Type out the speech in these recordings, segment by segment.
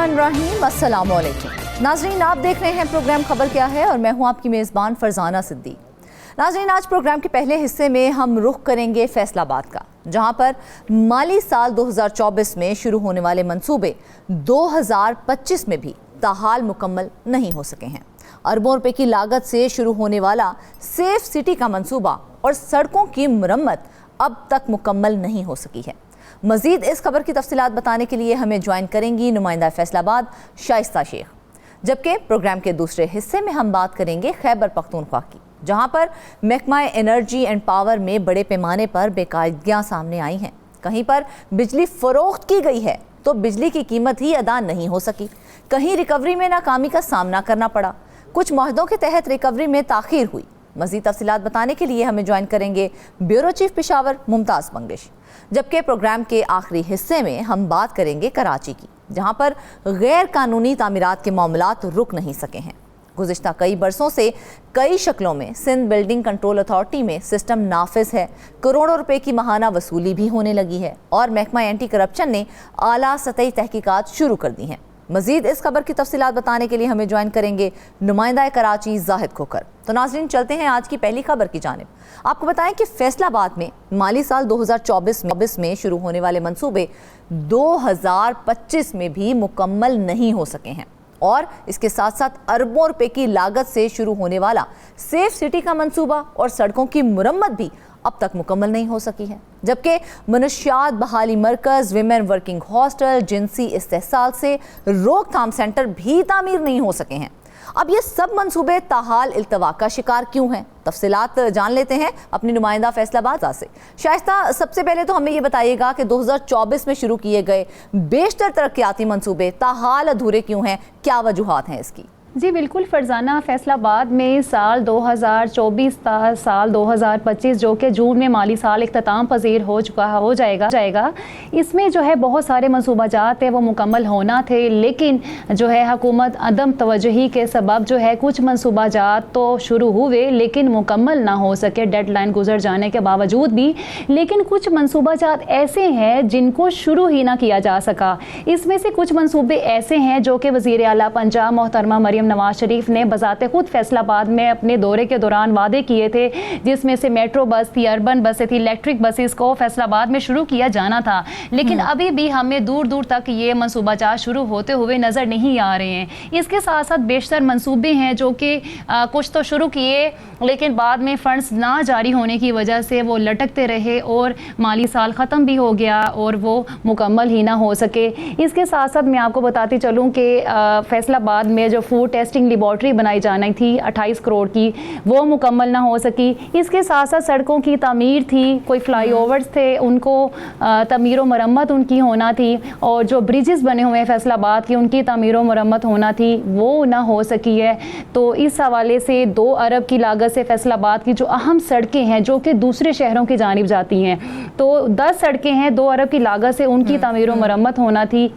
बिस्मिल्लाहिर्रहमानिर्रहीम, अस्सलाम वालेकुम। नाज़रीन, आप देख रहे हैं प्रोग्राम खबर क्या है और मैं हूं आपकी मेज़बान फरजाना सिद्दीक। नाज़रीन, आज प्रोग्राम के पहले हिस्से में हम रुख करेंगे फैसलाबाद का, जहां पर माली साल 2024 में शुरू होने वाले मंसूबे 2025 में भी ताहाल मुकम्मल नहीं हो सके हैं। अरबों रुपए की लागत से शुरू होने वाला सेफ सिटी का मंसूबा और सड़कों की मरम्मत अब तक मुकम्मल नहीं हो सकी है। मजीद इस खबर की तफसीलात बताने के लिए हमें ज्वाइन करेंगी नुमाइंदा फैसलाबाद शाइस्ता शेख। जबकि प्रोग्राम के दूसरे हिस्से में हम बात करेंगे खैबर पख्तूनख्वा की, जहां पर महकमा एनर्जी एंड पावर में बड़े पैमाने पर बेकायदगियां सामने आई हैं। कहीं पर बिजली फरोख्त की गई है तो बिजली की कीमत ही अदा नहीं हो सकी, कहीं रिकवरी में नाकामी का सामना करना पड़ा, कुछ मुआहदों के तहत रिकवरी में ताखीर हुई। मजीद तफसीलात बताने के लिए हमें ज्वाइन करेंगे ब्यूरो चीफ पेशावर मुमताज़ बंगलिश। जबकि प्रोग्राम के आखिरी हिस्से में हम बात करेंगे कराची की, जहां पर गैर कानूनी तामीरात के मामलात रुक नहीं सके हैं। गुज़िश्ता कई बरसों से कई शक्लों में सिंध बिल्डिंग कंट्रोल अथॉरिटी में सिस्टम नाफिज है, करोड़ों रुपए की माहाना वसूली भी होने लगी है और महकमा एंटी करप्शन ने आला सतही तहकीकात शुरू कर दी हैं। मजीद इस खबर की तफसीलात बताने के लिए हमें ज्वाइन करेंगे नुमाइंदा कराची जाहिद खोकर। तो नाज़रीन, चलते हैं आज की पहली खबर की जानिब। आपको बताएं कि फैसलाबाद में माली साल 2024 में शुरू होने वाले मंसूबे 2025 में भी मुकम्मल नहीं हो सके हैं और इसके साथ साथ अरबों रुपए की लागत से शुरू होने वाला सेफ सिटी का मंसूबा और सड़कों की मुरम्मत भी अब तक मुकम्मल नहीं हो सकी है। जबकि मनशियात बहाली मरकज़, विमेन वर्किंग हॉस्टल, जिनसी इस्तेहसाल से रोकथाम सेंटर भी तामीर नहीं हो सके हैं। अब ये सब मंसूबे ताहाल इल्तवा का शिकार क्यों हैं? तफसीलात जान लेते हैं अपनी नुमाइंदा फैसलाबाद से। शाइस्ता, सबसे पहले तो हमें ये बताइएगा कि 2024 में शुरू किए गए बेशतर तरक्याती मंसूबे ताहाल अधूरे क्यों हैं, क्या वजूहात हैं इसकी? जी बिल्कुल फरजाना, फैसलाबाद में साल 2024 साल 2025 जो कि जून में माली साल इख्तिताम पजीर हो जाएगा इसमें जो है बहुत सारे मनसूबाजात है वो मुकम्मल होना थे, लेकिन जो है हुकूमत अदम तवज्जुही के सबब जो है कुछ मनसूबाजात तो शुरू हुए लेकिन मुकम्मल ना हो सके डेडलाइन गुजर जाने के बावजूद भी। लेकिन कुछ मनसूबाजात ऐसे हैं जिनको शुरू ही ना किया जा सका। इसमें से कुछ मनसूबे ऐसे हैं जो कि वज़ीर आला पंजाब मोहतरमा मरियम नवाज शरीफ ने बजाते खुद फैसलाबाद में अपने दौरे के दौरान वादे किए थे, जिसमें से मेट्रो बस थी, अर्बन बसें थी, इलेक्ट्रिक बसेस को फैसलाबाद में शुरू किया जाना था। लेकिन अभी भी हमें दूर दूर तक ये मनसूबाजात शुरू होते हुए नज़र नहीं आ रहे हैं। इसके साथ साथ बेशतर मनसूबे हैं जो कि कुछ तो शुरू किए लेकिन बाद में फंड्स ना जारी होने की वजह से वो लटकते रहे और माली साल ख़त्म भी हो गया और वो मुकम्मल ही ना हो सके। इसके साथ साथ मैं आपको बताती चलूँ कि फैसलाबाद में जो फूड टेस्टिंग लेबॉर्ट्री बनाई जानी थी 28 करोड़ की, वो मुकम्मल ना हो सकी। इसके साथ साथ सड़कों की तामीर थी, कोई फ्लाईओवर्स थे उनको तमीर व मरम्मत उनकी होना थी, और जो ब्रिजेस बने हुए हैं फैसलाबाद की उनकी तमीर व मरम्मत होना थी, वो ना हो सकी है। तो इस हवाले से 2 अरब की लागत से फैसलाबाद की जो अहम सड़कें हैं जो कि दूसरे शहरों की जानिब जाती हैं, तो 10 सड़कें हैं 2 अरब की लागत से उनकी तमीर व मरम्मत होना थी,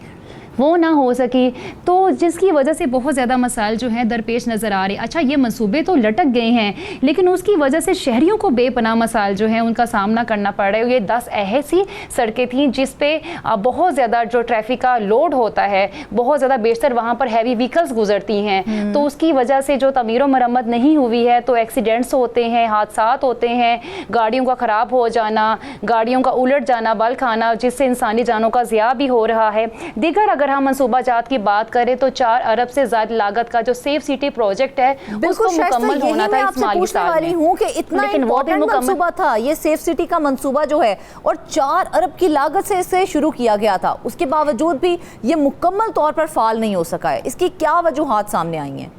वो ना हो सकी। तो जिसकी वजह से बहुत ज़्यादा मसाइल जो हैं दरपेश नज़र आ रहे। अच्छा, ये मंसूबे तो लटक गए हैं लेकिन उसकी वजह से शहरियों को बेपनाह मसाइल जो हैं उनका सामना करना पड़ रहा है। ये 10 ऐसी सड़कें थीं जिस पे बहुत ज़्यादा जो ट्रैफिक का लोड होता है, बहुत ज़्यादा बेशतर वहाँ पर हैवी व्हीकल्स गुजरती हैं, तो उसकी वजह से जो तमीर व मरम्मत नहीं हुई है तो एक्सीडेंट्स होते हैं, हादसात होते हैं, गाड़ियों का ख़राब हो जाना, गाड़ियों का उलट जाना, बल खाना, जिससे इंसानी जानों का ज़िया भी हो रहा है। दीगर अगर हम मनसूबाजात की बात करें तो 4 अरब से ज्यादा लागत का जो सेफ सिटी प्रोजेक्ट है उसको मुकम्मल होना था इस माली साल में। हूं कि इतना इम्पोर्टेंट मंसूबा था ये सेफ सिटी का मंसूबा जो है, और 4 अरब की लागत से इसे शुरू किया गया था, उसके बावजूद भी ये मुकम्मल तौर पर फाल नहीं हो सका है। इसकी क्या वजूहात सामने आई हैं?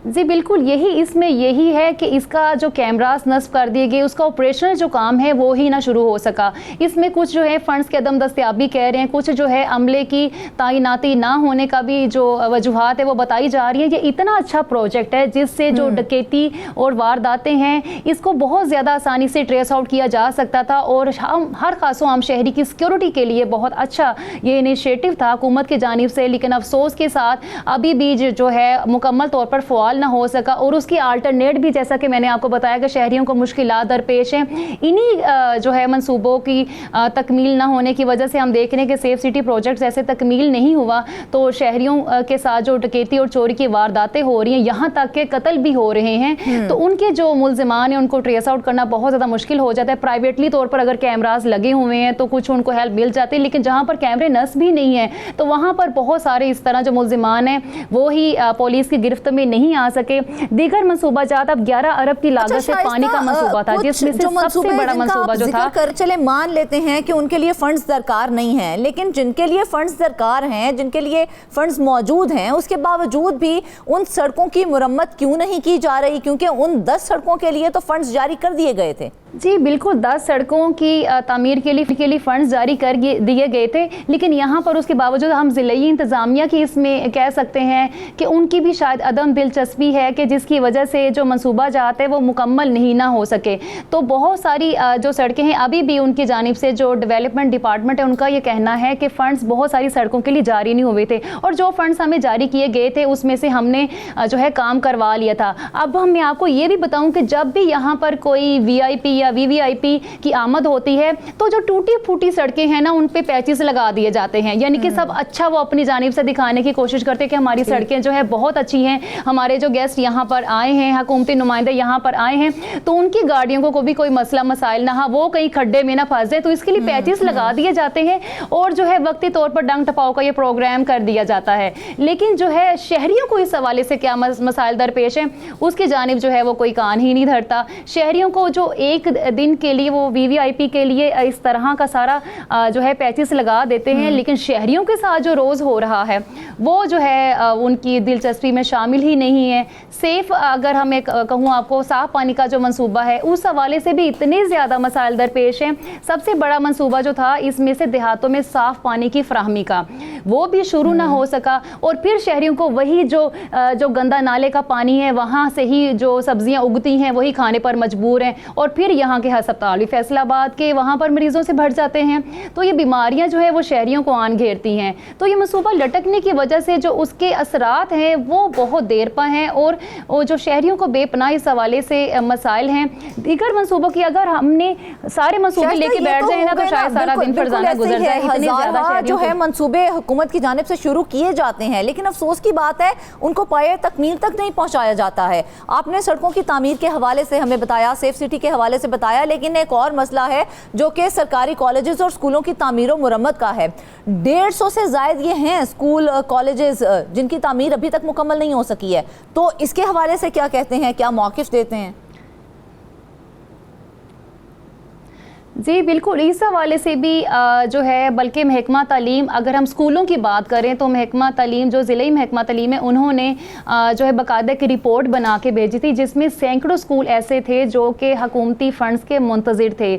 जी बिल्कुल, यही है कि इसका जो कैमरास नस्ब कर दिए गए, उसका ऑपरेशनल जो काम है वो ही ना शुरू हो सका। इसमें कुछ जो है फंड्स के अदम दस्तयाबी कह रहे हैं, कुछ जो है अमले की तैनाती ना होने का भी जो वजूहात है वो बताई जा रही है। ये इतना अच्छा प्रोजेक्ट है जिससे जो डकैती और वारदातें हैं इसको बहुत ज़्यादा आसानी से ट्रेस आउट किया जा सकता था, और हम हर खासों आम शहरी की सिक्योरिटी के लिए बहुत अच्छा ये इनिशिएटिव था हुकूमत की जानिब से। लेकिन अफसोस के साथ अभी भी जो है मुकम्मल तौर पर फ़वाल बहाल ना हो सका और उसकी अल्टरनेट भी, जैसा कि मैंने आपको बताया कि शहरियों को मुश्किलात दरपेश हैं। इन्हीं जो है मंसूबों की तकमील ना होने की वजह से हम देख रहे हैं कि सेफ सिटी प्रोजेक्ट जैसे तकमील नहीं हुआ तो शहरियों के साथ जो डकैती और चोरी की वारदातें हो रही हैं, यहाँ तक के कत्ल भी हो रहे हैं, तो उनके जो मुल्जिमान हैं उनको ट्रेस आउट करना बहुत ज़्यादा मुश्किल हो जाता है। प्राइवेटली तौर पर अगर कैमराज लगे हुए हैं तो कुछ उनको हेल्प मिल जाती है, लेकिन जहाँ पर कैमरे नस्ब भी नहीं है तो वहाँ पर बहुत सारे इस तरह जो मुल्जिमान हैं वो ही पुलिस की गिरफ्त में नहीं आ सके। दीगर मनसूबा जात अब 11 अरब की लागत से पानी का मंसूबा था, जिसमें से सबसे बड़ा मंसूबा जो था, चले मान लेते हैं कि उनके लिए फंड्स दरकार नहीं है, लेकिन जिनके लिए फंड्स दरकार हैं, जिनके लिए फंड्स मौजूद हैं, उसके बावजूद भी उन सड़कों की मुरम्मत क्यों नहीं की जा रही? क्योंकि उन 10 सड़कों के लिए तो फंड्स जारी कर दिए गए थे। जी बिल्कुल, 10 सड़कों की तामीर के लिए फ़ंड्स जारी कर दिए गए थे, लेकिन यहाँ पर उसके बावजूद हम ज़िले इंतज़ामिया की इसमें कह सकते हैं कि उनकी भी शायद अदम दिलचस्पी है कि जिसकी वजह से जो मंसूबा जात है वो मुकम्मल नहीं ना हो सके। तो बहुत सारी जो सड़कें हैं अभी भी उनकी जानिब से जो डेवलपमेंट डिपार्टमेंट है उनका ये कहना है कि फ़ंड्स बहुत सारी सड़कों के लिए जारी नहीं हुए थे, और जो फ़ंड्स हमें जारी किए गए थे उसमें से हमने जो है काम करवा लिया था। अब मैं आपको ये भी बताऊँ कि जब भी यहाँ पर कोई VIP या VVIP की आमद होती है तो जो टूटी फूटी सड़कें हैं ना उन पे पैचेस लगा दिए जाते हैं, यानी कि सब अच्छा वो अपनी जानिब से दिखाने की कोशिश करते हैं कि हमारी सड़कें जो है बहुत अच्छी हैं, हमारे जो गेस्ट यहाँ पर आए हैं, हुकूमती नुमाइंदे यहाँ पर आए हैं तो उनकी गाड़ियों को भी कोई मसला मसाइल ना, वो कहीं खड्डे में ना फंस जाए, तो इसके लिए पैचेस लगा दिए जाते हैं और जो है वक्ती तौर पर डंग टपाओ का ये प्रोग्राम कर दिया जाता है। लेकिन जो है शहरियों को इस हवाले से क्या मसाइल दरपेश हैं उसकी जानिब जो है वो कोई कान ही नहीं धरता। शहरियों को जो एक दिन के लिए वो VVIP के लिए इस तरह का सारा जो है पैचेस लगा देते हैं, लेकिन शहरियों के साथ जो रोज़ हो रहा है वो जो है उनकी दिलचस्पी में शामिल ही नहीं है। सेफ अगर हम एक कहूँ आपको साफ़ पानी का जो मंसूबा है उस हवाले से भी इतने ज़्यादा मसाइल दरपेश हैं। सबसे बड़ा मंसूबा जो था इसमें से देहातों में साफ़ पानी की फ्राहमी का वो भी शुरू ना हो सका, और फिर शहरियों को वही जो गंदा नाले का पानी है वहाँ से ही जो सब्जियाँ उगती हैं वही खाने पर मजबूर हैं, और फिर यहाँ के अस्पताल भी फैसलाबाद के वहाँ पर मरीजों से भर जाते हैं, तो ये बीमारियाँ जो है वो शहरियों को आन घेरती हैं। तो ये मंसूबा लटकने की वजह से जो उसके असरात हैं वो बहुत देर पर हैं, और जो शहरियों को बेपनाह इस हवाले से मसाइल हैं। दीगर मंसूबों की अगर हमने सारे मंसूबे लेके बैठ जाए ना तो शायद सारा दिन फरजाना गुजर जाए। इतने ज़्यादा जो है मंसूबे हुकूमत की जानिब से शुरू किए जाते हैं, लेकिन अफसोस की बात है उनको पाए तकमील तक नहीं पहुँचाया जाता है। आपने सड़कों की तामीर के हवाले से हमें बताया, सेफ सिटी के हवाले से बताया, लेकिन एक और मसला है जो कि सरकारी कॉलेजेस और स्कूलों की तामीर और मुरम्मत का है। 150 से ज़ायद ये हैं स्कूल कॉलेजेस जिनकी तामीर अभी तक मुकम्मल नहीं हो सकी है, तो इसके हवाले से क्या कहते हैं, क्या मौक़िफ़ देते हैं? जी बिल्कुल, इस हवाले से भी जो है बल्कि महकमा तालीम, अगर हम स्कूलों की बात करें तो महकमा तालीम जो ज़िले महकमा तालीम है उन्होंने जो है बाकायदा की रिपोर्ट बना के भेजी थी, जिसमें सैकड़ों स्कूल ऐसे थे जो कि हुकूमती फ़ंड्स के मुंतज़िर थे।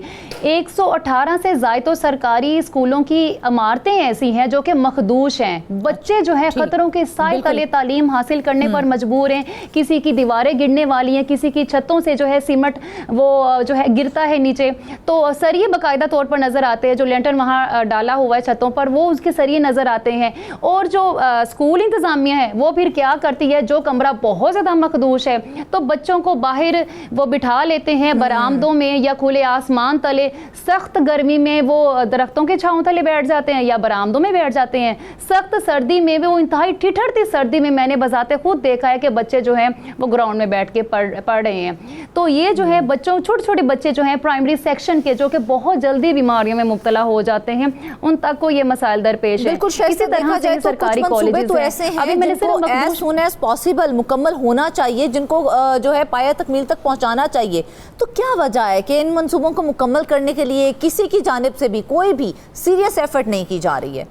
118 से ज़ायद तो सरकारी स्कूलों की इमारतें ऐसी हैं जो कि मखदूश हैं, बच्चे जो है ख़तरों के साए तले तालीम हासिल करने पर मजबूर हैं, किसी की दीवारें गिरने वाली हैं, किसी की छतों से जो है सीमेंट वो जो है गिरता है नीचे, तो सरिये बाकायदा तौर पर नज़र आते हैं, जो लेंटर वहाँ डाला हुआ है छतों पर वो उसके सरिये नज़र आते हैं। और जो स्कूल इंतज़ामिया है वो फिर क्या करती है, जो कमरा बहुत ज़्यादा मखदूश है तो बच्चों को बाहर वो बिठा लेते हैं बरामदों में या खुले आसमान तले, सख्त गर्मी में वो दरख्तों के छांव तले बैठ जाते हैं या बरामदों में बैठ जाते हैं, सख्त सर्दी में वो इंतहाई ठिठुरती सर्दी में मैंने बजाते खुद देखा है कि बच्चे जो हैं वो ग्राउंड में बैठ के पढ़ रहे हैं। तो ये जो है बच्चों, छोटे छोटे बच्चे जो हैं प्राइमरी सेक्शन के, जो कि बहुत जल्दी बीमारियों में मुब्तला हो जाते हैं, उन तक को ये मसाइल दरपेश है। इसी तरह से सरकारी कॉलेजेस तो ऐसे हैं जिनको एज सून एज पॉसिबल मुकम्मल होना चाहिए, जिनको जो है पाया तकमील तक पहुंचाना चाहिए, तो क्या वजह है कि इन मंसूबों को मुकम्मल करने के लिए किसी की जानिब से भी कोई भी सीरियस एफर्ट नहीं की जा रही है?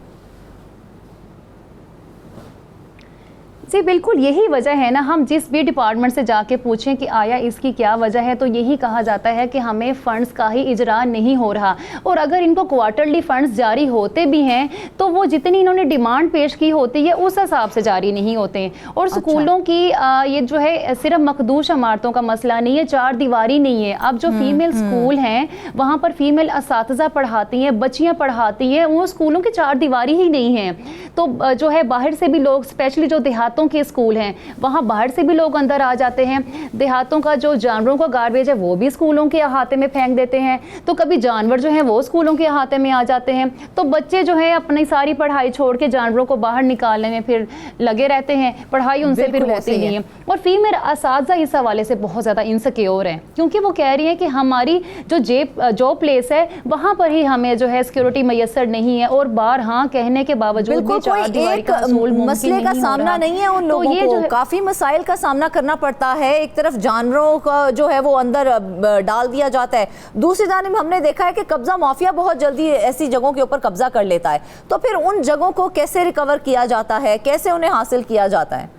जी बिल्कुल, यही वजह है ना, हम जिस भी डिपार्टमेंट से जाके पूछें कि आया इसकी क्या वजह है तो यही कहा जाता है कि हमें फ़ंड्स का ही इजरा नहीं हो रहा, और अगर इनको क्वार्टरली फ़ंड्स जारी होते भी हैं तो वो जितनी इन्होंने डिमांड पेश की होती है उस हिसाब से जारी नहीं होते हैं। और स्कूलों की ये जो है सिर्फ मखदूश इमारतों का मसला नहीं है, चार दीवारी नहीं है। अब जो फीमेल स्कूल हैं वहाँ पर फीमेल असातिज़ा पढ़ाती हैं, बच्चियाँ पढ़ाती हैं, वो स्कूलों की चार दीवारी ही नहीं है। तो जो है बाहर से भी लोग, स्पेशली जो देहातों देहातों के स्कूल हैं, वहाँ बाहर से भी लोग अंदर आ जाते हैं। देहातों का जो जानवरों का गार्बेज है वो भी स्कूलों के अहाते में फेंक देते हैं, तो कभी जानवर जो हैं वो स्कूलों के अहाते में आ जाते हैं। तो बच्चे जो है अपनी सारी पढ़ाई छोड़ के जानवरों को बाहर निकालने में फिर लगे रहते हैं, पढ़ाई उनसे फिर होती नहीं है। और फीमेल असातिज़ा इस हवाले से बहुत ज़्यादा इनसिक्योर हैं, क्योंकि वो कह रही हैं कि हमारी जो जॉब प्लेस है वहाँ पर ही हमें जो है सिक्योरिटी मैसर नहीं है, और बार हाँ कहने के बावजूद भी चार दीवारी का असूल मसले का सामना नहीं है उन लोगों को, काफी मसाइल का सामना करना पड़ता है। एक तरफ जानवरों का जो है वो अंदर डाल दिया जाता है, दूसरी जानिब हमने देखा है कि कब्जा माफिया बहुत जल्दी ऐसी जगहों के ऊपर कब्जा कर लेता है। तो फिर उन जगहों को कैसे रिकवर किया जाता है, कैसे उन्हें हासिल किया जाता है?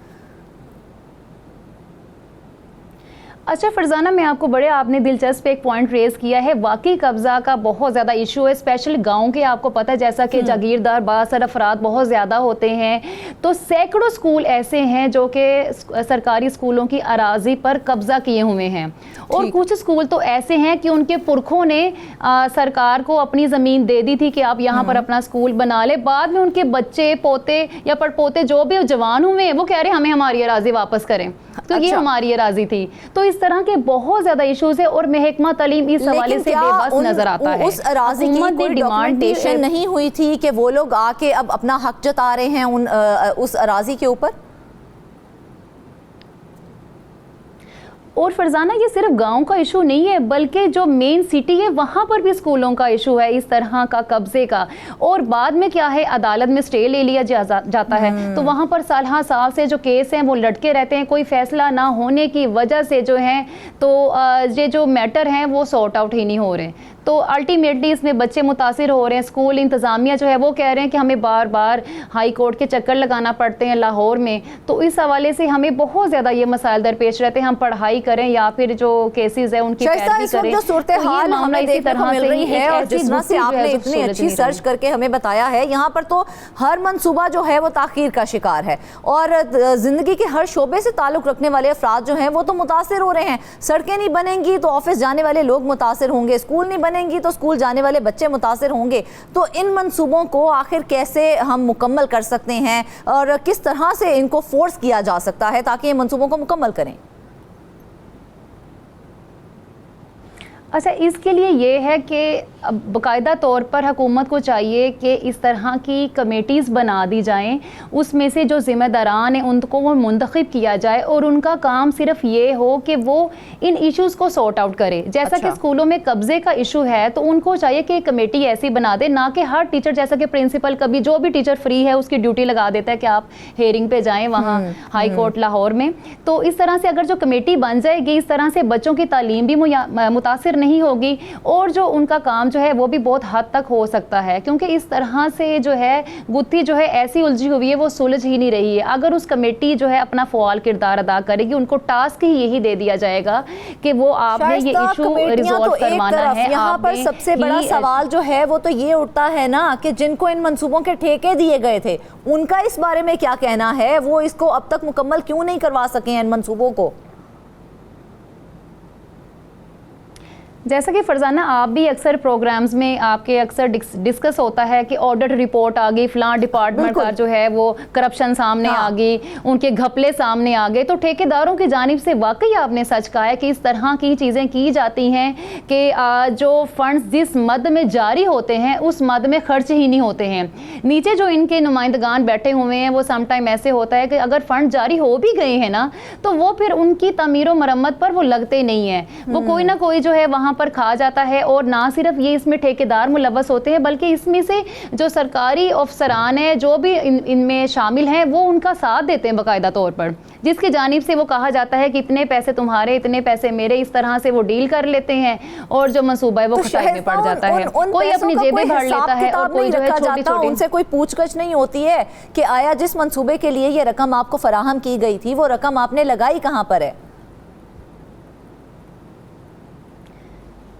अच्छा फरजाना, मैं आपको बड़े आपने दिलचस्प एक पॉइंट रेज किया है। वाकई कब्जा का बहुत ज़्यादा इशू है, स्पेशली गांव के। आपको पता है जैसा कि जागीरदार बासर अफराद बहुत ज़्यादा होते हैं, तो सैकड़ों स्कूल ऐसे हैं जो कि सरकारी स्कूलों की अराजी पर कब्जा किए हुए हैं, और कुछ स्कूल तो ऐसे हैं कि उनके पुरखों ने सरकार को अपनी ज़मीन दे दी थी कि आप यहाँ पर अपना स्कूल बना ले। बाद में उनके बच्चे पोते या पड़पोते जो भी जवान हुए हैं वो कह रहे हैं हमें हमारी अराजी वापस करें, तो ये हमारी अराजी थी। तो इस तरह के बहुत ज्यादा इश्यूज है, और महकमा तालीम इस हवाले से बेबस नजर आता है। उस अराजी की कोई डॉक्यूमेंटेशन नहीं हुई थी कि वो लोग आके अब अपना हक जता रहे हैं उस अराजी के ऊपर? और फरजाना, ये सिर्फ गांव का इशू नहीं है, बल्कि जो मेन सिटी है वहाँ पर भी स्कूलों का इशू है इस तरह का कब्जे का। और बाद में क्या है, अदालत में स्टे ले लिया जाता है, तो वहाँ पर साल से जो केस हैं वो लटके रहते हैं। कोई फैसला ना होने की वजह से जो है तो ये जो मैटर हैं वो सॉर्ट आउट ही नहीं हो रहे। तो अल्टीमेटली इसमें बच्चे मुतासिर हो रहे हैं। स्कूल इंतज़ामिया जो है वो कह रहे हैं कि हमें बार बार हाई कोर्ट के चक्कर लगाना पड़ते हैं लाहौर में। तो इस हवाले से हमें बहुत ज़्यादा ये मसाइल दरपेश रहते हैं, हम पढ़ाई करें या फिर जो केसेस है उनकी पैरवी करें। जो सूरत हाल हमें देखने को मिल रही है, और जिस तरह से आपने इतनी अच्छी सर्च करके हमें बताया है, यहाँ पर तो हर मंसूबा जो है वो ताखीर का शिकार है, और जिंदगी के हर शोबे से ताल्लुक़ रखने वाले अफराद जो हैं वो तो मुतासिर हो रहे हैं। सड़कें नहीं बनेंगी तो ऑफिस जाने वाले लोग मुतासिर होंगे, स्कूल नहीं बनेंगी तो स्कूल जाने वाले बच्चे मुतासिर होंगे। तो इन मंसूबों को आखिर कैसे हम मुकम्मल कर सकते हैं, और किस तरह से इनको फोर्स किया जा सकता है ताकि ये मंसूबों को मुकम्मल करें? अच्छा, इसके लिए ये है कि बाकायदा तौर पर हुकूमत को चाहिए कि इस तरह की कमेटीज़ बना दी जाएं, उसमें से जो ज़िम्मेदारान हैं उनको वो मुंतखब किया जाए, और उनका काम सिर्फ ये हो कि वो इन इश्यूज़ को सॉर्ट आउट करे। जैसा कि स्कूलों में कब्ज़े का इशू है तो उनको चाहिए कि कमेटी ऐसी बना दे, ना कि हर टीचर, जैसा कि प्रिंसिपल कभी जो भी टीचर फ्री है उसकी ड्यूटी लगा देता है कि आप हेयरिंग पे जाएँ वहाँ हाई कोर्ट लाहौर में। तो इस तरह से अगर जो कमेटी बन जाएगी, इस तरह से बच्चों की तालीम भी मुतासिर नहीं होगी, और जो उनका काम जो है वो भी बहुत हद तक हो सकता है, क्योंकि इस तरह से जो है गुत्थी जो है ऐसी उलझी हुई है वो सुलझ ही नहीं रही है। अगर उस कमेटी जो है अपना फ़आल किरदार अदा करेगी, उनको टास्क ही यही दे दिया जाएगा कि वो आपने ये इशू रिजॉल्व करवाना है। यहाँ पर सबसे बड़ा सवाल जो है वो तो ये उठता है ना कि जिनको इन मंसूबों के ठेके दिए गए थे उनका इस बारे में क्या कहना है, वो इसको अब तक मुकम्मल क्यों नहीं करवा सके हैं इन मंसूबों को? जैसा कि फरजाना आप भी अक्सर प्रोग्राम्स में आपके अक्सर डिस्कस होता है कि ऑडिट रिपोर्ट आ गई, फलां डिपार्टमेंट का जो है वो करप्शन सामने आ गई, उनके घपले सामने आ गए। तो ठेकेदारों की जानिब से वाकई आपने सच कहा है कि इस तरह की चीज़ें की जाती हैं कि जो फंड्स जिस मद में जारी होते हैं उस मद में खर्च ही नहीं होते हैं। नीचे जो इनके नुमाइंदगान बैठे हुए हैं वो समटाइम ऐसे होता है कि अगर फंड जारी हो भी गए हैं ना तो वो फिर उनकी तमीर व मरम्मत पर वो लगते नहीं हैं, वो कोई ना कोई जो है वहाँ पर खा जाता है। और ना सिर्फ ये इसमें ठेकेदार मुलव्वस होते हैं, बल्कि इसमें से जो सरकारी अफसरान हैं जो भी इनमें शामिल हैं वो उनका साथ देते हैं बाकायदा तौर पर, जिसकी जानिब से वो कहा जाता है कि इतने पैसे तुम्हारे, इतने पैसे मेरे, इस तरह से वो डील कर लेते हैं, और जो मंसूबा है वो खटाई में पड़ जाता है। कोई अपनी जेबें भर लेता है और कोई जो है छोटी-छोटी, उनसे कोई पूछगछ नहीं होती है कि आया जिस मंसूबे के लिए ये रकम आपको फराहम की गई थी वो रकम आपने लगाई कहाँ पर है?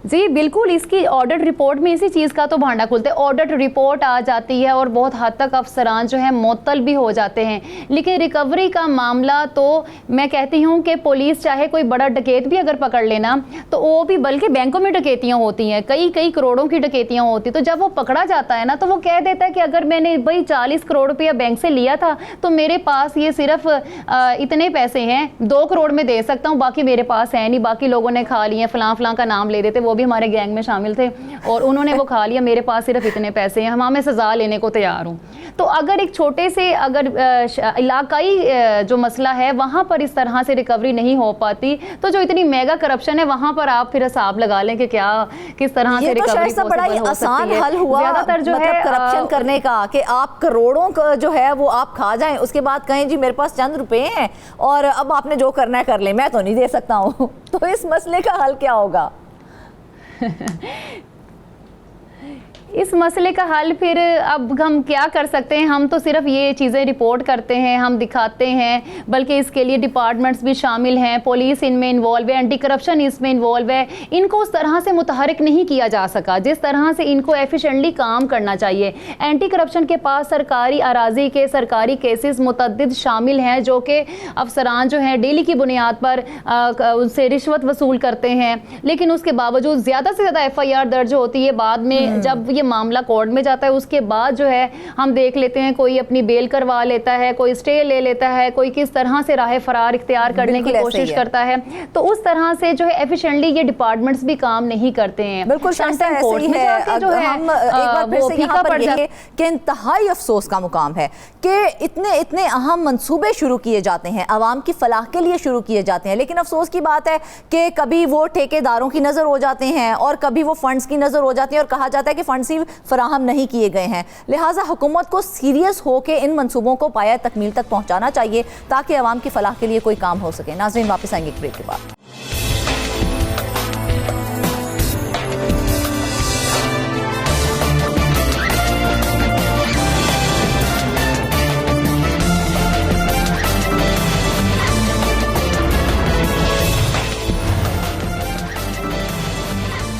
जी बिल्कुल, इसकी ऑडिट रिपोर्ट में इसी चीज़ का तो भांडा खुलता है। ऑडिट रिपोर्ट आ जाती है और बहुत हद तक अफसरान जो है मुअत्तल भी हो जाते हैं, लेकिन रिकवरी का मामला तो मैं कहती हूँ कि पुलिस चाहे कोई बड़ा डकैत भी अगर पकड़ लेना तो वो भी, बल्कि बैंकों में डकैतियाँ होती हैं, कई कई करोड़ों की डकैतियाँ होती, तो जब वो पकड़ा जाता है ना तो वो कह देता है कि अगर मैंने भाई 40 करोड़ रुपया बैंक से लिया था तो मेरे पास ये सिर्फ इतने पैसे हैं, 2 करोड़ में दे सकता हूँ, बाकी मेरे पास है नहीं, बाकी लोगों ने खा लिए, फलां फलां का नाम ले देते, वो भी हमारे गैंग में शामिल थे और उन्होंने वो खा लिया, मेरे पास सिर्फ इतने पैसे हैं, मैं सज़ा लेने को तैयार हूँ। तो अगर एक छोटे से अगर इलाकाई जो मसला है वहाँ पर इस तरह से रिकवरी नहीं हो पाती, तो जो इतनी मेगा करप्शन है वहाँ पर आप फिर हिसाब लगा लें कि क्या किस तरह से रिकवरी तो बड़ा ही आसान हल हुआ ज़्यादातर जो है करप्शन करने का कि आप करोड़ों का जो है वो आप खा जाएं, उसके बाद कहें जी मेरे पास चंद रुपए हैं और अब आपने जो करना है कर ले, मैं तो नहीं दे सकता हूँ। तो इस मसले का हल क्या होगा? इस मसले का हल फिर अब हम क्या कर सकते हैं? हम तो सिर्फ ये चीज़ें रिपोर्ट करते हैं, हम दिखाते हैं, बल्कि इसके लिए डिपार्टमेंट्स भी शामिल हैं, पुलिस इनमें इन्वॉल्व है, एंटी करप्शन इसमें इन्वॉल्व है। इनको उस तरह से मुतहरिक नहीं किया जा सका जिस तरह से इनको एफिशिएंटली काम करना चाहिए। एंटी करप्शन के पास सरकारी अराजी के सरकारी केसेस मुतअद्दिद शामिल हैं जो कि अफसरान जो हैं डेली की बुनियाद पर उनसे रिश्वत वसूल करते हैं, लेकिन उसके बावजूद ज़्यादा से ज़्यादा FIR दर्ज होती है। बाद में जब ये मामला कोर्ट में जाता है उसके बाद जो है हम देख लेते हैं कोई अपनी बेल करवा लेता है, कोई स्टे ले लेता है, कोई किस तरह से राह फरार इख्तियार करने की कोशिश करता है। तो उस तरह से जो है एफिशिएंटली ये डिपार्टमेंट्स भी काम नहीं करते हैं। बिल्कुल शांता ऐसे ही है। जो है हम एक बार फिर से यहाँ पर ये कि इंतहाई अफसोस का मुकाम है कि इतने इतने अहम मंसूबे शुरू किए जाते हैं, आवाम की फलाह के लिए शुरू किए जाते हैं, लेकिन अफसोस की बात है कि कभी वो ठेकेदारों की नज़र हो जाते हैं और कभी वो फंड्स की नज़र हो जाती है और कहा जाता है कि फंड्स ही फराहम नहीं किए गए हैं। लिहाजा हुकूमत को सीरियस होकर इन मंसूबों को पाया तकमील तक पहुंचाना चाहिए ताकि आवाम की फलाह के लिए कोई काम हो सके। नाज़रीन वापस आएंगे ब्रेक के बाद।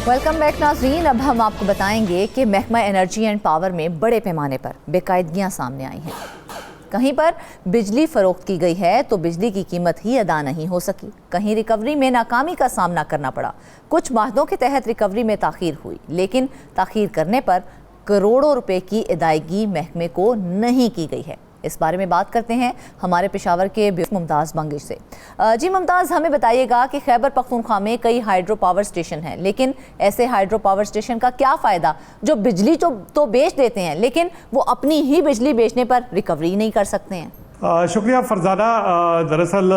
वेलकम बैक नाज़रीन। अब हम आपको बताएंगे कि महकमा एनर्जी एंड पावर में बड़े पैमाने पर बेकायदगियां सामने आई हैं। कहीं पर बिजली फ़रोख्त की गई है तो बिजली की कीमत ही अदा नहीं हो सकी, कहीं रिकवरी में नाकामी का सामना करना पड़ा, कुछ माहदों के तहत रिकवरी में ताख़ीर हुई, लेकिन ताख़ीर करने पर करोड़ों रुपए की अदायगी महकमे को नहीं की गई है। इस बारे में बात करते हैं हमारे पेशावर के मुमताज़ बंगिश से। जी मुमताज़, हमें बताइएगा कि खैबर पख्तूनख्वा में कई हाइड्रो पावर स्टेशन हैं, लेकिन ऐसे हाइड्रो पावर स्टेशन का क्या फ़ायदा जो बिजली तो बेच देते हैं लेकिन वो अपनी ही बिजली बेचने पर रिकवरी नहीं कर सकते हैं। शुक्रिया फरजाना। दरअसल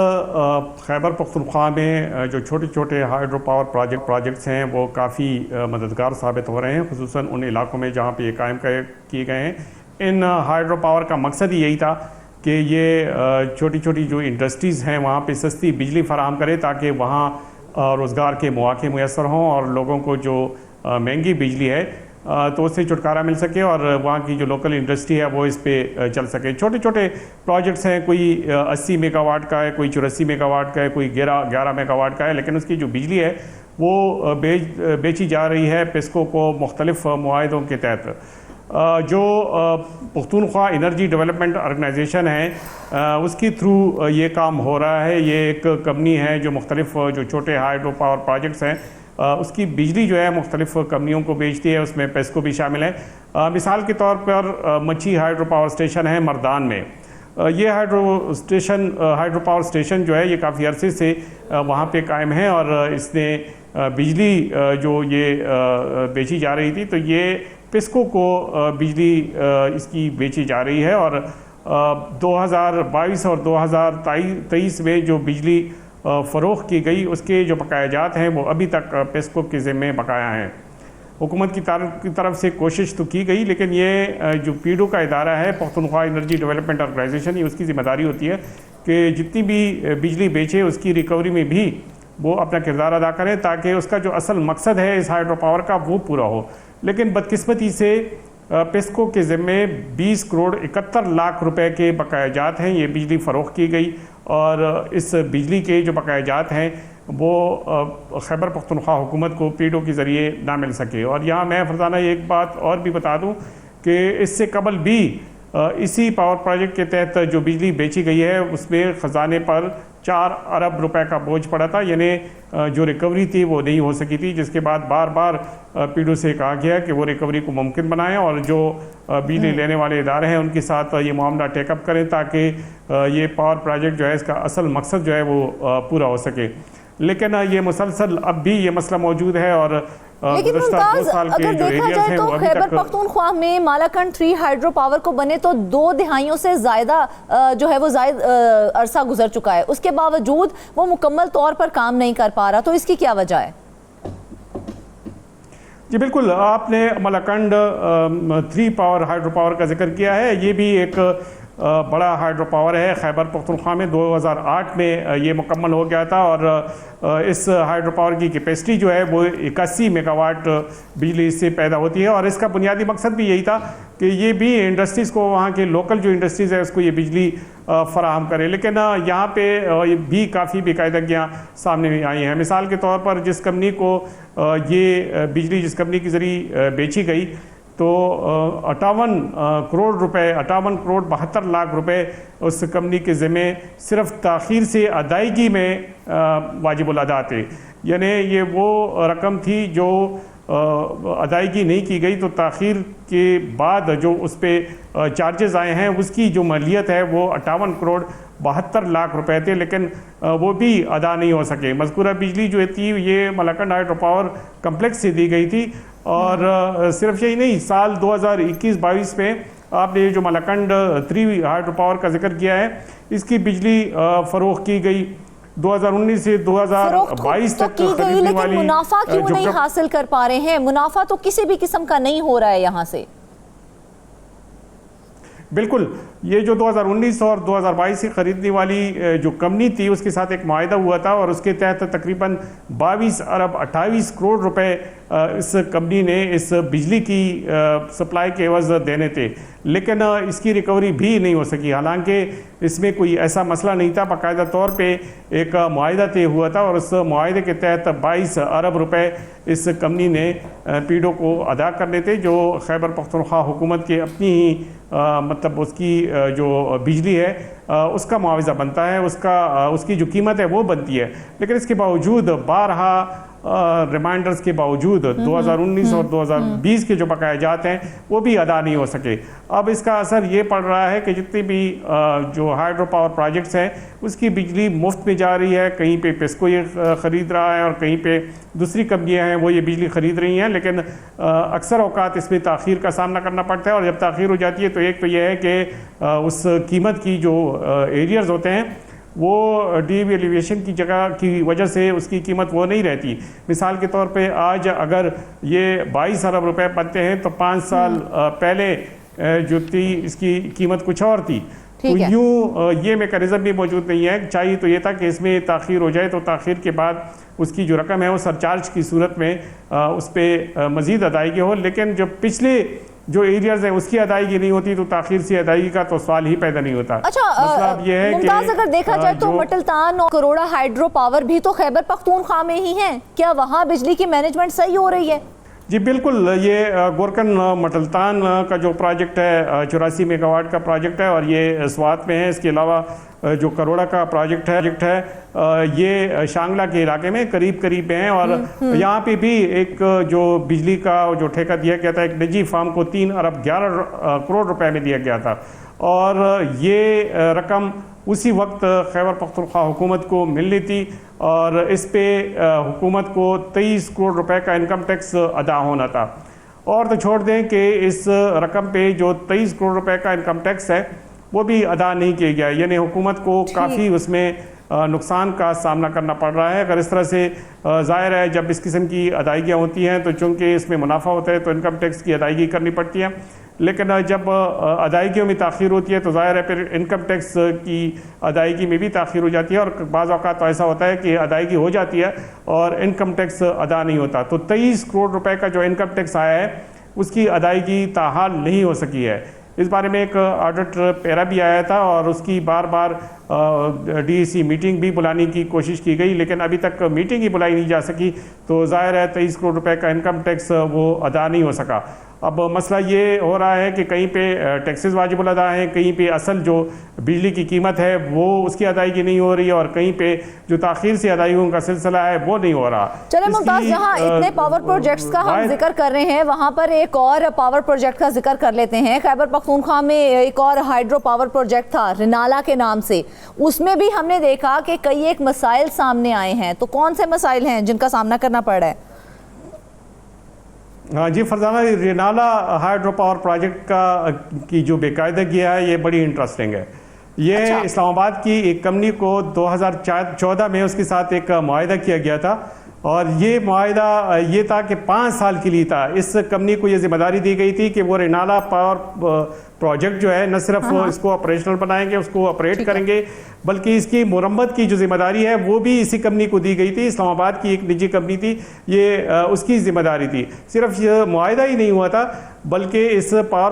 खैबर पख्तूनख्वा में जो छोटे छोटे हाइड्रो पावर प्रोजेक्ट्स हैं वो काफ़ी मददगार साबित हो रहे हैं, खुसूसन उन इलाकों में जहाँ पे ये कायम किए गए हैं। इन हाइड्रो पावर का मकसद ही यही था कि ये छोटी छोटी जो इंडस्ट्रीज़ हैं वहाँ पे सस्ती बिजली फराहम करे ताकि वहाँ रोज़गार के मौके मुयसर हों और लोगों को जो महंगी बिजली है तो उससे छुटकारा मिल सके और वहाँ की जो लोकल इंडस्ट्री है वो इस पे चल सके। छोटे छोटे प्रोजेक्ट्स हैं, कोई 80 मेगावाट का है, कोई 84 मेगावाट का है, कोई 11 मेगावाट का है, लेकिन उसकी जो बिजली है वो बेची जा रही है पेस्को को मुख्तलिफ मुआहदों के तहत। जो पख्तूनख्वा एनर्जी डेवलपमेंट ऑर्गेनाइजेशन है उसकी थ्रू ये काम हो रहा है। ये एक कंपनी है जो मुख्तलिफ जो छोटे हाइड्रो पावर प्रोजेक्ट्स हैं उसकी बिजली जो है मुख्तलिफ कंपनियों को बेचती है, उसमें पेस्को भी शामिल है। मिसाल के तौर पर मच्छी हाइड्रो पावर स्टेशन है मर्दान में। ये हाइड्रो पावर स्टेशन जो है ये काफ़ी अरसे से वहाँ पे कायम है और इसने बिजली जो ये बेची जा रही थी तो ये पेस्को को बिजली इसकी बेची जा रही है और 2022 और 2023 में जो बिजली फ़रोख्त की गई उसके जो बकायाजात हैं वो अभी तक पेस्को के ज़िम्मे बकाया हैं। हुकूमत की तरफ से कोशिश तो की गई, लेकिन ये जो पीडो का इदारा है पख्तूनख्वा एनर्जी डेवलपमेंट ऑर्गेनाइजेशन, ये उसकी ज़िम्मेदारी होती है कि जितनी भी बिजली बेचे उसकी रिकवरी में भी वो अपना किरदार अदा करें ताकि उसका जो असल मकसद है इस हाइड्रो पावर का वो पूरा हो। लेकिन बदकिस्मती से पेस्को के ज़िम्मे 20 करोड़ 71 लाख रुपए के बकायाजात हैं। ये बिजली फ़रोख्त की गई और इस बिजली के जो बकायाजात हैं वो खैबर पख्तूनख्वा हुकूमत को पीडीओ के ज़रिए ना मिल सके। और यहाँ मैं फरजाना एक बात और भी बता दूँ कि इससे कबल भी इसी पावर प्रोजेक्ट के तहत जो बिजली बेची गई है उसमें ख़जाने पर 4 अरब रुपए का बोझ पड़ा था, यानी जो रिकवरी थी वो नहीं हो सकी थी, जिसके बाद बार बार पीडीओ से कहा गया कि वो रिकवरी को मुमकिन बनाएं और जो बिजली लेने वाले इदारे हैं उनके साथ ये मामला टेकअप करें ताकि ये पावर प्रोजेक्ट जो है इसका असल मकसद जो है वो पूरा हो सके। लेकिन ये मुसलसल अब भी ये मसला मौजूद है। और लेकिन मुमताज, अगर देखा जाए तो खैबर पख्तूनख्वा में मालाकंड 3 हाइड्रो पावर को बने तो 2 दिहाइयों से ज़्यादा जो है वो अरसा गुजर चुका है, उसके बावजूद वो मुकम्मल तौर पर काम नहीं कर पा रहा, तो इसकी क्या वजह है? जी बिल्कुल, आपने मालाकंड 3 पावर हाइड्रो पावर का जिक्र किया है। ये भी एक बड़ा हाइड्रो पावर है। खैबर पख्तूनख्वा में 2008 में ये मुकम्मल हो गया था और इस हाइड्रो पावर की कैपेसिटी जो है वो 81 मेगावाट बिजली इससे पैदा होती है। और इसका बुनियादी मकसद भी यही था कि ये भी इंडस्ट्रीज़ को, वहाँ के लोकल जो इंडस्ट्रीज़ है उसको ये बिजली फराहम करे। लेकिन यहाँ पे भी काफ़ी बेकायदगियाँ सामने आई हैं। मिसाल के तौर पर जिस कंपनी को ये बिजली जिस कंपनी के ज़रिए बेची गई तो 58 करोड़ रुपए, 58 करोड़ 72 लाख रुपए उस कंपनी के ज़िम्मे सिर्फ ताख़ीर से अदायगी में वाजिबुल अदा थे। यानी ये वो रकम थी जो अदायगी नहीं की गई, तो ताख़ीर के बाद जो उस पर चार्जेस आए हैं उसकी जो मालियत है वो 58 करोड़ 72 लाख रुपए थे, लेकिन वो भी अदा नहीं हो सके। मज़कूरा बिजली जो थी ये मालाकंड हाइड्रो पावर कम्प्लेक्स से दी गई थी। और सिर्फ यही नहीं, साल 2021-22 में आपने जो मालाकंड 3 हाइड्रो पावर का जिक्र किया है, इसकी बिजली फ़रोख्त की गई 2019 से 2022 तक की गई, लेकिन मुनाफा क्यों नहीं हासिल कर पा रहे हैं? मुनाफा तो किसी भी किस्म का नहीं हो रहा है यहाँ से। बिल्कुल, ये जो 2019 और 2022 से ख़रीदने वाली जो कंपनी थी उसके साथ एक मुआहदा हुआ था और उसके तहत तकरीबन 22 अरब 28 करोड़ रुपए इस कंपनी ने इस बिजली की सप्लाई के एवज़ देने थे, लेकिन इसकी रिकवरी भी नहीं हो सकी। हालांकि इसमें कोई ऐसा मसला नहीं था, बाकायदा तौर पे एक मुआहदा तय हुआ था और उस मुआहदे के तहत 22 अरब रुपए इस कंपनी ने पीडीओ को अदा करने थे, जो खैबर पख्तूनख्वा हुकूमत के अपनी ही मतलब उसकी जो बिजली है उसका मुआवजा बनता है, उसकी जो कीमत है वो बनती है। लेकिन इसके बावजूद बारहा रिमाइंडर्स के बावजूद 2019 और 2020 के जो बकायाजात हैं वो भी अदा नहीं हो सके। अब इसका असर ये पड़ रहा है कि जितनी भी जो हाइड्रो पावर प्रोजेक्ट्स हैं उसकी बिजली मुफ्त में जा रही है। कहीं पे पेस्को ये ख़रीद रहा है और कहीं पे दूसरी कंपनियां हैं वो ये बिजली ख़रीद रही हैं, लेकिन अक्सर औकात इसमें ताख़ीर का सामना करना पड़ता है। और जब ताख़ीर हो जाती है तो एक तो यह है कि उस कीमत की जो एरियर्स होते हैं वो डीवैल्यूएशन की जगह की वजह से उसकी कीमत वो नहीं रहती। मिसाल के तौर पे आज अगर ये 22 अरब रुपए बनते हैं तो 5 साल पहले जो थी इसकी कीमत कुछ और थी। तो यूँ ये मेकनिज़म भी मौजूद नहीं है। चाहिए तो ये था कि इसमें ताख़ीर हो जाए तो ताख़ीर के बाद उसकी जो रकम है वो सरचार्ज की सूरत में उस पर मज़ीद अदायगी हो, लेकिन जो पिछले जो एरियाज हैं उसकी अदायगी नहीं होती तो ताख़ीर से अदायगी का तो सवाल ही पैदा नहीं होता। अच्छा, मतलब ये है कि अगर देखा जाए तो मटलतान और करोड़ा हाइड्रो पावर भी तो खैबर पख्तूनख्वा में ही हैं, क्या वहाँ बिजली की मैनेजमेंट सही हो रही है? जी बिल्कुल, ये गोरकन मटलतान का जो प्रोजेक्ट है 84 मेगावाट का प्रोजेक्ट है और ये स्वात में है। इसके अलावा जो करोड़ा का प्रोजेक्ट है ये शांगला के इलाके में करीब हैं और यहाँ पे भी एक जो बिजली का जो ठेका दिया गया था एक निजी फार्म को 3 अरब 11 करोड़ रुपए में दिया गया था और ये रकम उसी वक्त खैबर पख्तूनख्वा हुकूमत को मिलनी थी और इस पे हुकूमत को 23 करोड़ रुपए का इनकम टैक्स अदा होना था। और तो छोड़ दें कि इस रकम पे जो 23 करोड़ रुपए का इनकम टैक्स है वो भी अदा नहीं किया गया, यानी हुकूमत को काफ़ी उसमें नुकसान का सामना करना पड़ रहा है। अगर इस तरह से ज़ाहिर है जब इस किस्म की अदायगियाँ होती हैं तो चूँकि इसमें मुनाफा होता है तो इनकम टैक्स की अदायगी करनी पड़ती है, लेकिन जब अदायगियों में ताख़ीर होती है तो ज़ाहिर है फिर इनकम टैक्स की अदायगी में भी ताख़ीर हो जाती है और बाज़ औक़ात तो ऐसा होता है कि अदायगी हो जाती है और इनकम टैक्स अदा नहीं होता। तो 23 करोड़ रुपए का जो इनकम टैक्स आया है उसकी अदायगी ताहाल नहीं हो सकी है। इस बारे में एक ऑडिट पैरा भी आया था और उसकी बार बार DEC मीटिंग भी बुलाने की कोशिश की गई, लेकिन अभी तक मीटिंग ही बुलाई नहीं जा सकी। तो जाहिर है 23 करोड़ रुपए का इनकम टैक्स वो अदा नहीं हो सका। अब मसला ये हो रहा है कि कहीं पे टैक्सेस वाजिबुल अदा हैं, कहीं पे असल जो बिजली की कीमत है वो उसकी अदायगी नहीं हो रही है, और कहीं पे जो ताखीर से अदायगियों का सिलसिला है वो नहीं हो रहा। चले मुमताज, जहां इतने पावर प्रोजेक्ट्स का हम जिक्र कर रहे हैं वहां पर एक और पावर प्रोजेक्ट का जिक्र कर लेते हैं। खैबर पख्तूनख्वा में एक और हाइड्रो पावर प्रोजेक्ट था रिनाला के नाम से, उसमें भी हमने देखा कि कई एक मसाइल सामने आए हैं। तो कौन से मसाइल हैं जिनका सामना करना पड़ रहा है? हाँ जी Farzana, Rinala hydro power project की जो बेकायदगी है ये बड़ी इंटरेस्टिंग है। ये अच्छा। इस्लामाबाद की एक कंपनी को 2014 में उसके साथ एक मुआहिदा किया गया था, और ये मुआहिदा ये था कि 5 साल के लिए था। इस कंपनी को ये जिम्मेदारी दी गई थी कि वो रिनाला पावर प्रोजेक्ट जो है न सिर्फ इसको ऑपरेशनल बनाएंगे, उसको ऑपरेट करेंगे, बल्कि इसकी मुरम्मत की जो जिम्मेदारी है वो भी इसी कंपनी को दी गई थी। इस्लामाबाद की एक निजी कंपनी थी, ये उसकी जिम्मेदारी थी। सिर्फ ये मुआहिदा ही नहीं हुआ था, बल्कि इस पावर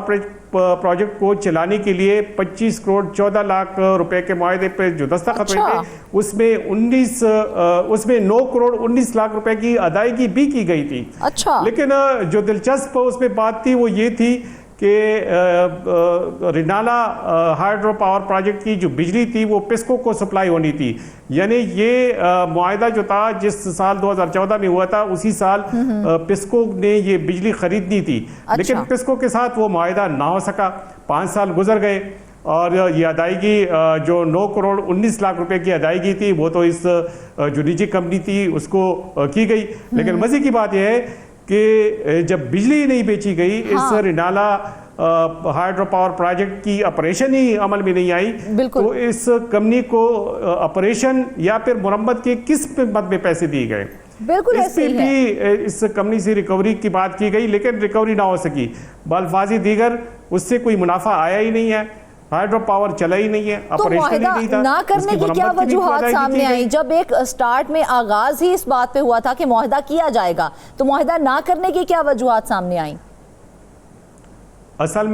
प्रोजेक्ट को चलाने के लिए 25 करोड़ 14 लाख रुपए के मुआहिदे पे जो दस्तखत हुए थे, उसमें 9 करोड़ 19 लाख रुपए की अदायगी भी की गई थी। अच्छा। लेकिन जो दिलचस्प उसमें बात थी वो ये थी कि रिनाला हाइड्रो पावर प्रोजेक्ट की जो बिजली थी वो पिस्को को सप्लाई होनी थी। यानी ये मुआहिदा जो था जिस साल 2014 में हुआ था उसी साल पिस्को ने ये बिजली खरीदनी थी। अच्छा। लेकिन पिस्को के साथ वो मुआहिदा ना हो सका। 5 साल गुजर गए और ये अदायगी जो 9 करोड़ 19 लाख रुपए की अदायगी थी वो तो इस जो निजी कंपनी थी उसको की गई। लेकिन मजे की बात यह है कि जब बिजली नहीं बेची गई, इस रिनाला हाइड्रो पावर प्रोजेक्ट की ऑपरेशन ही अमल में नहीं आई, तो इस कंपनी को ऑपरेशन या फिर मुरम्मत के किस मद में पैसे दिए गए? बिल्कुल इस पे भी इस कंपनी से रिकवरी की बात की गई, लेकिन रिकवरी ना हो सकी। बल्फाजी दीगर उससे कोई मुनाफा आया ही नहीं है, हाइड्रो पावर चला ही नहीं है, ऑपरेशन ही नहीं था। ना करने की क्या वजूहात सामने आई? जब एक स्टार्ट में आगाज ही इस बात पे हुआ था कि मुआहिदा किया जाएगा, तो मुआहिदा ना करने की क्या वजूहात सामने आई? असल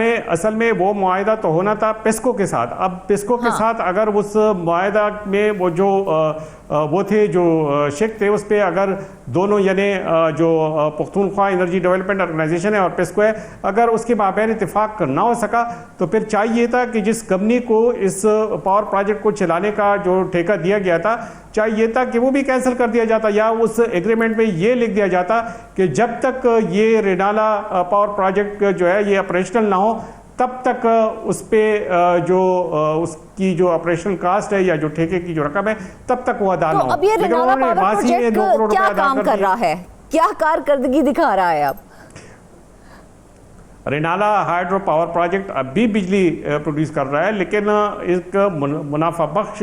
में वो मुआहिदा तो होना था पिस्को के साथ। अब पिस्को के साथ अगर उस मुआहिदा में वो जो वो थे जो शेख थे उस पर अगर दोनों यानी जो पख्तूनख्वा एनर्जी डेवलपमेंट ऑर्गेनाइजेशन है और पिस्को है, अगर उसके माबैन इत्तेफाक ना हो सका तो फिर चाहिए था कि जिस कंपनी को इस पावर प्रोजेक्ट को चलाने का जो ठेका दिया गया था चाहिए था कि वो भी कैंसिल कर दिया जाता, या उस एग्रीमेंट में ये लिख दिया जाता कि जब तक ये रिनाला पावर प्रोजेक्ट जो है ये ऑपरेशनल ना हो तब तक उस पर जो उसकी जो ऑपरेशनल कास्ट है या जो ठेके की जो रकम है तब तक वो अदा ना हो। अब ये रिनाला पावर प्रोजेक्ट क्या काम कर रहा है, क्या कारकर्दगी दिखा रहा है? अब रिनाला हाइड्रो पावर प्रोजेक्ट अब भी बिजली प्रोड्यूस कर रहा है, लेकिन एक मुनाफा बख्श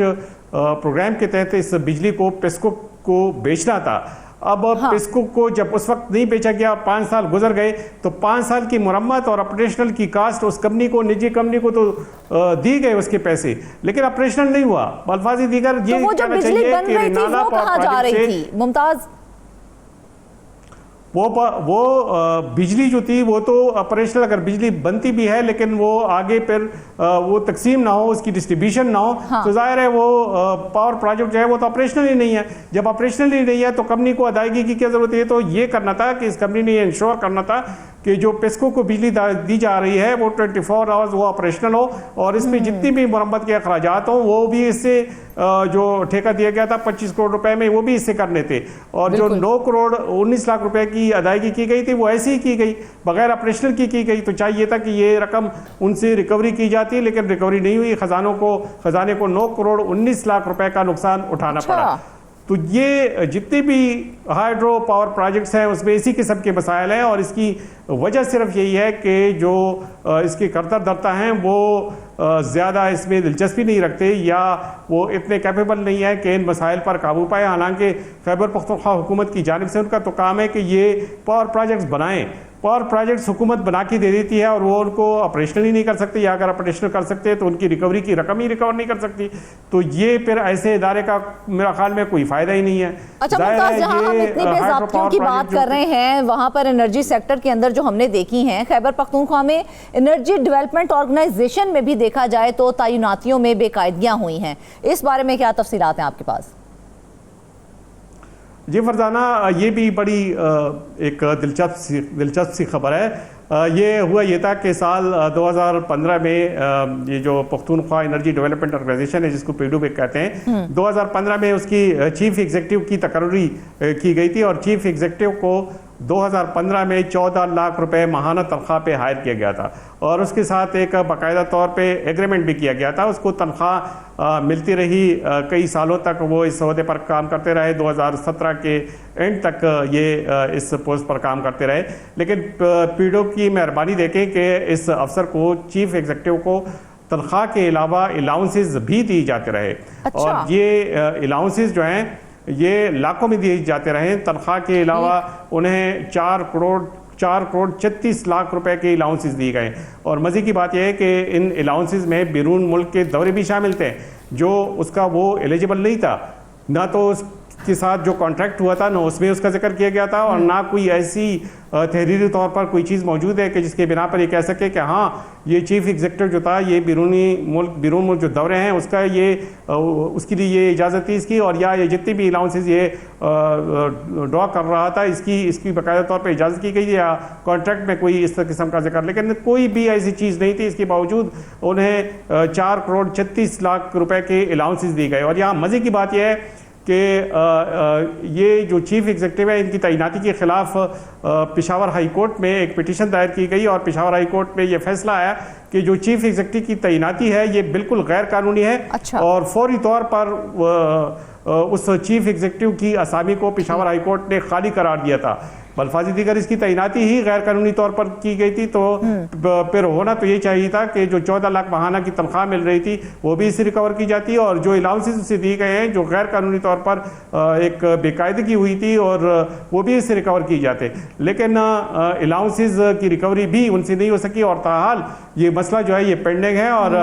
प्रोग्राम के तहत इस बिजली को पिस्को को बेचना था। अब पिस्को को जब उस वक्त नहीं बेचा गया, 5 साल गुजर गए, तो 5 साल की मुरम्मत और ऑपरेशनल की कास्ट उस कंपनी को, निजी कंपनी को तो दी गए उसके पैसे, लेकिन ऑपरेशनल नहीं हुआ। बल्फाजी दीगर ये वो जब बिजली बन रही थी वो कहाँ जा रही थी मुमताज? वो बिजली जो थी वो तो ऑपरेशनल, अगर बिजली बनती भी है लेकिन वो आगे फिर वो तकसीम ना हो, उसकी डिस्ट्रीब्यूशन ना हो, तो जाहिर है वो पावर प्रोजेक्ट जो है वो तो ऑपरेशनल ही नहीं है। जब ऑपरेशनल ही नहीं है तो कंपनी को अदायगी की क्या जरूरत है? तो ये करना था कि इस कंपनी ने ये इंश्योर करना था कि जो पिस्को को बिजली दी जा रही है वो 24 आवर्स वो ऑपरेशनल हो, और इसमें जितनी भी मुरम्मत के अखराजात हों वो भी इससे जो ठेका दिया गया था 25 करोड़ रुपए में वो भी इससे करने थे। और जो 9 करोड़ 19 लाख रुपए की अदायगी की गई थी वो ऐसी ही की गई, बगैर ऑपरेशनल की गई। तो चाहिए था कि ये रकम उनसे रिकवरी की जाती, लेकिन रिकवरी नहीं हुई। खजाने को 9 करोड़ 19 लाख रुपए का नुकसान उठाना पड़ा। तो ये जितने भी हाइड्रो पावर प्रोजेक्ट्स हैं उसमें इसी किस्म के मसाइल हैं, और इसकी वजह सिर्फ यही है कि जो इसके करतर धर्ता हैं वो ज़्यादा इसमें दिलचस्पी नहीं रखते, या वो इतने कैपेबल नहीं है कि इन मसाइल पर काबू पाए। हालांकि खैबर पख्तूनख्वा हुकूमत की जानिब से उनका तो काम है कि ये पावर प्रोजेक्ट्स बनाएं, पावर प्रोजेक्ट्स हुकूमत बना के दे देती है और वो उनको ऑपरेशनल ही नहीं कर सकती, या अगर ऑपरेशनल कर सकते हैं तो उनकी रिकवरी की रकम ही रिकवर नहीं कर सकती। तो ये फिर ऐसे इदारे का मेरा ख्याल में कोई फ़ायदा ही नहीं है। अच्छा मुमताज़, जहाँ हम इतनी बेज़ाब्तियों की बात कर रहे हैं, वहाँ पर एनर्जी सेक्टर के अंदर जो हमने देखी हैं, खैबर पख्तूनख्वा में एनर्जी डेवलपमेंट ऑर्गेनाइजेशन में भी देखा जाए तो तैनातियों में बेकायदगियाँ हुई हैं। इस बारे में क्या तफसीलात हैं आपके पास? जी फरजाना, ये भी बड़ी एक दिलचस्प सी खबर है। ये हुआ ये था कि साल 2015 में ये जो पख्तूनख्वा एनर्जी डेवलपमेंट ऑर्गेनाइजेशन है, जिसको पीडू भी कहते हैं, 2015 में उसकी चीफ एग्जीक्यूटिव की तकर्री की गई थी और चीफ एग्जीक्यूटिव को 2015 में 14 लाख रुपए माहाना तनख्वाह पे हायर किया गया था और उसके साथ एक बाकायदा तौर पे एग्रीमेंट भी किया गया था। उसको तनख्वाह मिलती रही, कई सालों तक वो इस ओहदे पर काम करते रहे। 2017 के एंड तक ये इस पोस्ट पर काम करते रहे। लेकिन पीडो की मेहरबानी देखें कि इस अफसर को, चीफ एग्जीक्यूटिव को, तनख्वाह के अलावा अलाउंसेस भी दिए जाते रहे। अच्छा। और ये अलाउंसेस जो हैं ये लाखों में दिए जाते रहे। तनख्वाह के अलावा उन्हें 4 करोड़ 36 लाख रुपए के अलाउंसेस दिए गए। और मज़े की बात यह है कि इन अलाउंसेस में बैरून मुल्क के दौरे भी शामिल थे, जो उसका वो एलिजिबल नहीं था। ना तो उसके साथ जो कॉन्ट्रैक्ट हुआ था, ना उसमें उसका जिक्र किया गया था, और ना कोई ऐसी तहरीरी तौर पर कोई चीज़ मौजूद है कि जिसके बिना पर ये कह सके कि हाँ ये चीफ एग्जीक्यूटिव जो था, ये बैरून मुल्क जो दौरे हैं उसका ये उसके लिए ये इजाज़त थी इसकी, और या ये जितनी भी अलाउंसेस ये ड्रॉ कर रहा था इसकी बाकायदा तौर पर इजाज़त की गई, या कॉन्ट्रैक्ट में कोई इस किस्म का जिक्र, लेकिन कोई भी ऐसी चीज़ नहीं थी। इसके बावजूद उन्हें 4 करोड़ 36 लाख रुपए के अलाउंसेस दिए गए। और यहाँ मज़े की बात यह है कि ये जो चीफ एग्जीक्यूटिव है, इनकी तैनाती के खिलाफ पेशावर हाई कोर्ट में एक पिटीशन दायर की गई और पेशावर हाई कोर्ट में ये फैसला आया कि जो चीफ एग्जीक्यूटिव की तैनाती है ये बिल्कुल गैर कानूनी है। अच्छा। और फौरी तौर पर उस चीफ एग्जीक्यूटिव की असामी को पेशावर हाई कोर्ट ने खाली करार दिया था। बल्फाजी दीगर इसकी तैनाती ही गैर कानूनी तौर पर की गई थी, तो फिर होना तो ये चाहिए था कि जो 14 लाख माहाना की तनख्वाह मिल रही थी वो भी इससे रिकवर की जाती, और जो अलाउंसेस उसे दिए गए हैं जो गैर कानूनी तौर पर एक बेकायदगी हुई थी, और वो भी इससे रिकवर की जाते। लेकिन अलाउंसेस की रिकवरी भी उनसे नहीं हो सकी, और ताहाल ये मसला जो है ये पेंडिंग है। और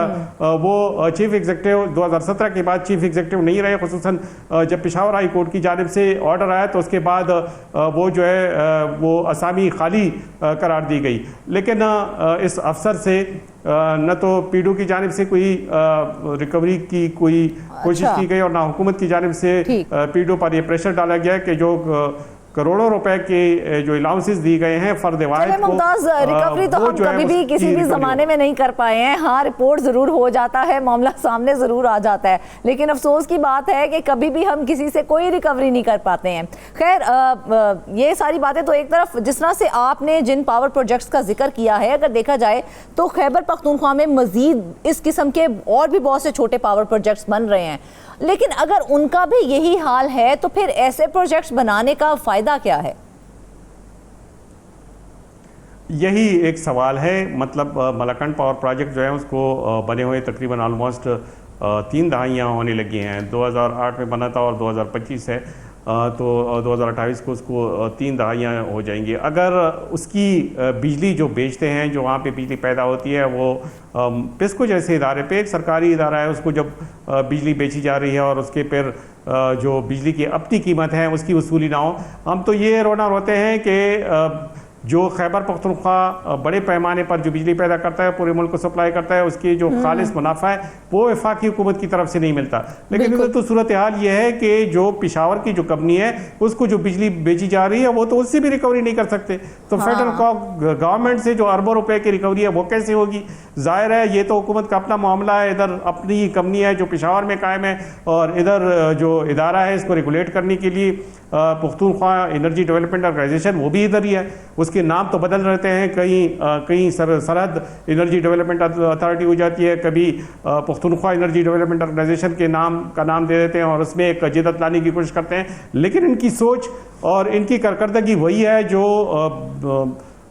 वो चीफ एग्जीक्यूटिव 2017 के बाद चीफ एग्जीक्यूटिव नहीं रहे, खुसूसन जब पेशावर हाई कोर्ट की जानिब से ऑर्डर आया तो उसके बाद वो जो है वो असामी खाली करार दी गई। लेकिन इस अफसर से न तो पीडू की जानिब से कोई रिकवरी की कोई कोशिश की गई, और ना हुकूमत की जानिब से पीडू पर यह प्रेशर डाला गया कि जो करोड़ों रुपए के जो अलाउंसेस दिए गए हैं फर्द वाहिद को, मुमताज, रिकवरी तो हम कभी भी किसी भी ज़माने में नहीं कर पाए हैं। हाँ, रिपोर्ट ज़रूर हो जाता है, मामला सामने ज़रूर आ जाता है, लेकिन अफसोस की बात है कि कभी भी हम किसी से कोई रिकवरी नहीं कर पाते हैं। खैर, ये सारी बातें तो एक तरफ, जिस तरह से आपने जिन पावर प्रोजेक्ट्स का जिक्र किया है, अगर देखा जाए तो खैबर पख्तूनख्वा में मज़ीद इस किस्म के और भी बहुत से छोटे पावर प्रोजेक्ट्स बन रहे हैं, लेकिन अगर उनका भी यही हाल है तो फिर ऐसे प्रोजेक्ट्स बनाने का फ़ायदा क्या है? यही एक सवाल है। मतलब मलकंड पावर प्रोजेक्ट जो है उसको बने हुए तकरीबन ऑलमोस्ट 3 दहाइयाँ होने लगी हैं। 2008 में बना था और 2025 है, तो 2028 को उसको 3 दहाइयाँ हो जाएंगी। अगर उसकी बिजली जो बेचते हैं, जो वहाँ पे बिजली पैदा होती है, वो पिस्को जैसे इदारे पे, एक सरकारी इदारा है, उसको जब बिजली बेची जा रही है और उसके फिर जो बिजली की अपनी कीमत है उसकी वसूली ना हो, हम तो ये रोना रोते हैं कि जो खैबर पख्तूनख्वा बड़े पैमाने पर जो बिजली पैदा करता है, पूरे मुल्क को सप्लाई करता है, उसकी जो खालिस मुनाफा है वो वफाकी हुकूमत की तरफ से नहीं मिलता। लेकिन इधर तो सूरत हाल ये है कि जो पेशावर की जो कंपनी है उसको जो बिजली बेची जा रही है वो तो उससे भी रिकवरी नहीं कर सकते। तो फेडरल गवर्नमेंट से जो अरबों रुपए की रिकवरी है वो कैसे होगी? जाहिर है ये तो हुकूमत का अपना मामला है। इधर अपनी कंपनी है जो पेशावर में कायम है, और इधर जो इदारा है इसको रेगुलेट करने के लिए पख्तूनख्वा एनर्जी डेवलपमेंट ऑर्गेनाइजेशन, वो भी इधर ही है। उसके नाम तो बदल रहते हैं, कहीं सरहद एनर्जी डेवलपमेंट अथॉरिटी हो जाती है, कभी पख्तूनख्वा एनर्जी डेवलपमेंट ऑर्गेनाइजेशन के नाम दे देते हैं और उसमें एक जदत लाने की कोशिश करते हैं। लेकिन इनकी सोच और इनकी कारकर्दगी वही है जो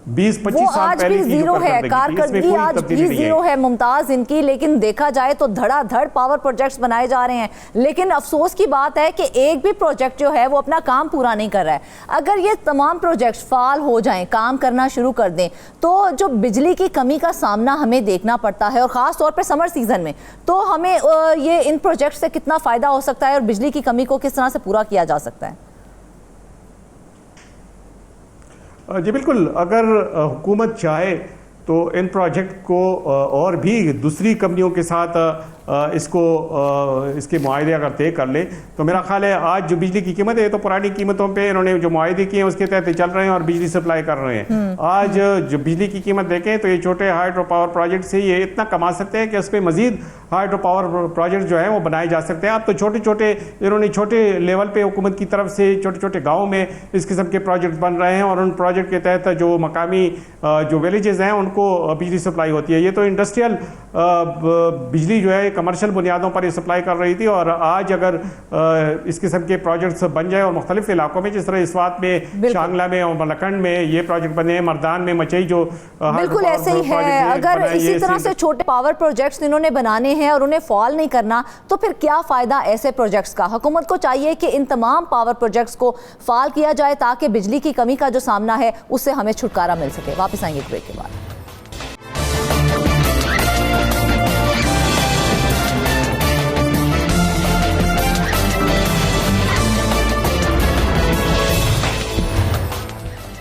20-25 साल आज पहले भी की जो जीरो है, कारकर्दगी थी, इसमें कारकर्दगी कोई आज तब्दीली भी नहीं है। जीरो है मुमताज इनकी। लेकिन देखा जाए तो धड़ाधड़ पावर प्रोजेक्ट्स बनाए जा रहे हैं, लेकिन अफसोस की बात है कि एक भी प्रोजेक्ट जो है वो अपना काम पूरा नहीं कर रहा है। अगर ये तमाम प्रोजेक्ट्स फाल हो जाएं, काम करना शुरू कर दें, तो जो बिजली की कमी का सामना हमें देखना पड़ता है, और ख़ास तौर पर समर सीजन में, तो हमें ये इन प्रोजेक्ट से कितना फ़ायदा हो सकता है और बिजली की कमी को किस तरह से पूरा किया जा सकता है? जी बिल्कुल, अगर हुकूमत चाहे तो इन प्रोजेक्ट को और भी दूसरी कंपनियों के साथ इसके मुआहदे अगर तय कर ले, तो मेरा ख्याल है आज जो बिजली की कीमत है तो पुरानी कीमतों पे इन्होंने जो मुआहदे किए हैं उसके तहत चल रहे हैं और बिजली सप्लाई कर रहे हैं। आज जो बिजली की कीमत देखें तो ये छोटे हाइड्रो पावर प्रोजेक्ट से ये इतना कमा सकते हैं कि उस पर मजीद हाइड्रो पावर प्रोजेक्ट जो है वो बनाए जा सकते हैं। अब तो छोटे छोटे इन्होंने छोटे लेवल पे हुकूमत की तरफ से छोटे छोटे गाँव में इस किस्म के प्रोजेक्ट बन रहे हैं और उन प्रोजेक्ट के तहत जो मकामी जो विलेजेस हैं उनको बिजली सप्लाई होती है। ये तो इंडस्ट्रियल बिजली जो है कमर्शियल बुनियादों पर ये सप्लाई कर रही थी, और आज अगर इस किस्म के प्रोजेक्ट्स बन जाए और मुख्तलिफ इलाकों में, जिस तरह इस बात में शांगला में और मलकंड में ये प्रोजेक्ट बने हैं, मरदान में मचई जो बिल्कुल ऐसे ही है। अगर इसी तरह से छोटे पावर प्रोजेक्ट्स इन्होंने बनाने हैं और उन्हें फॉल नहीं करना, तो फिर क्या फ़ायदा ऐसे प्रोजेक्ट्स का? हुकूमत को चाहिए कि इन तमाम पावर प्रोजेक्ट्स को फाल किया जाए ताकि बिजली की कमी का जो सामना है उससे हमें छुटकारा मिल सके। वापस आएंगे ब्रेक के बाद।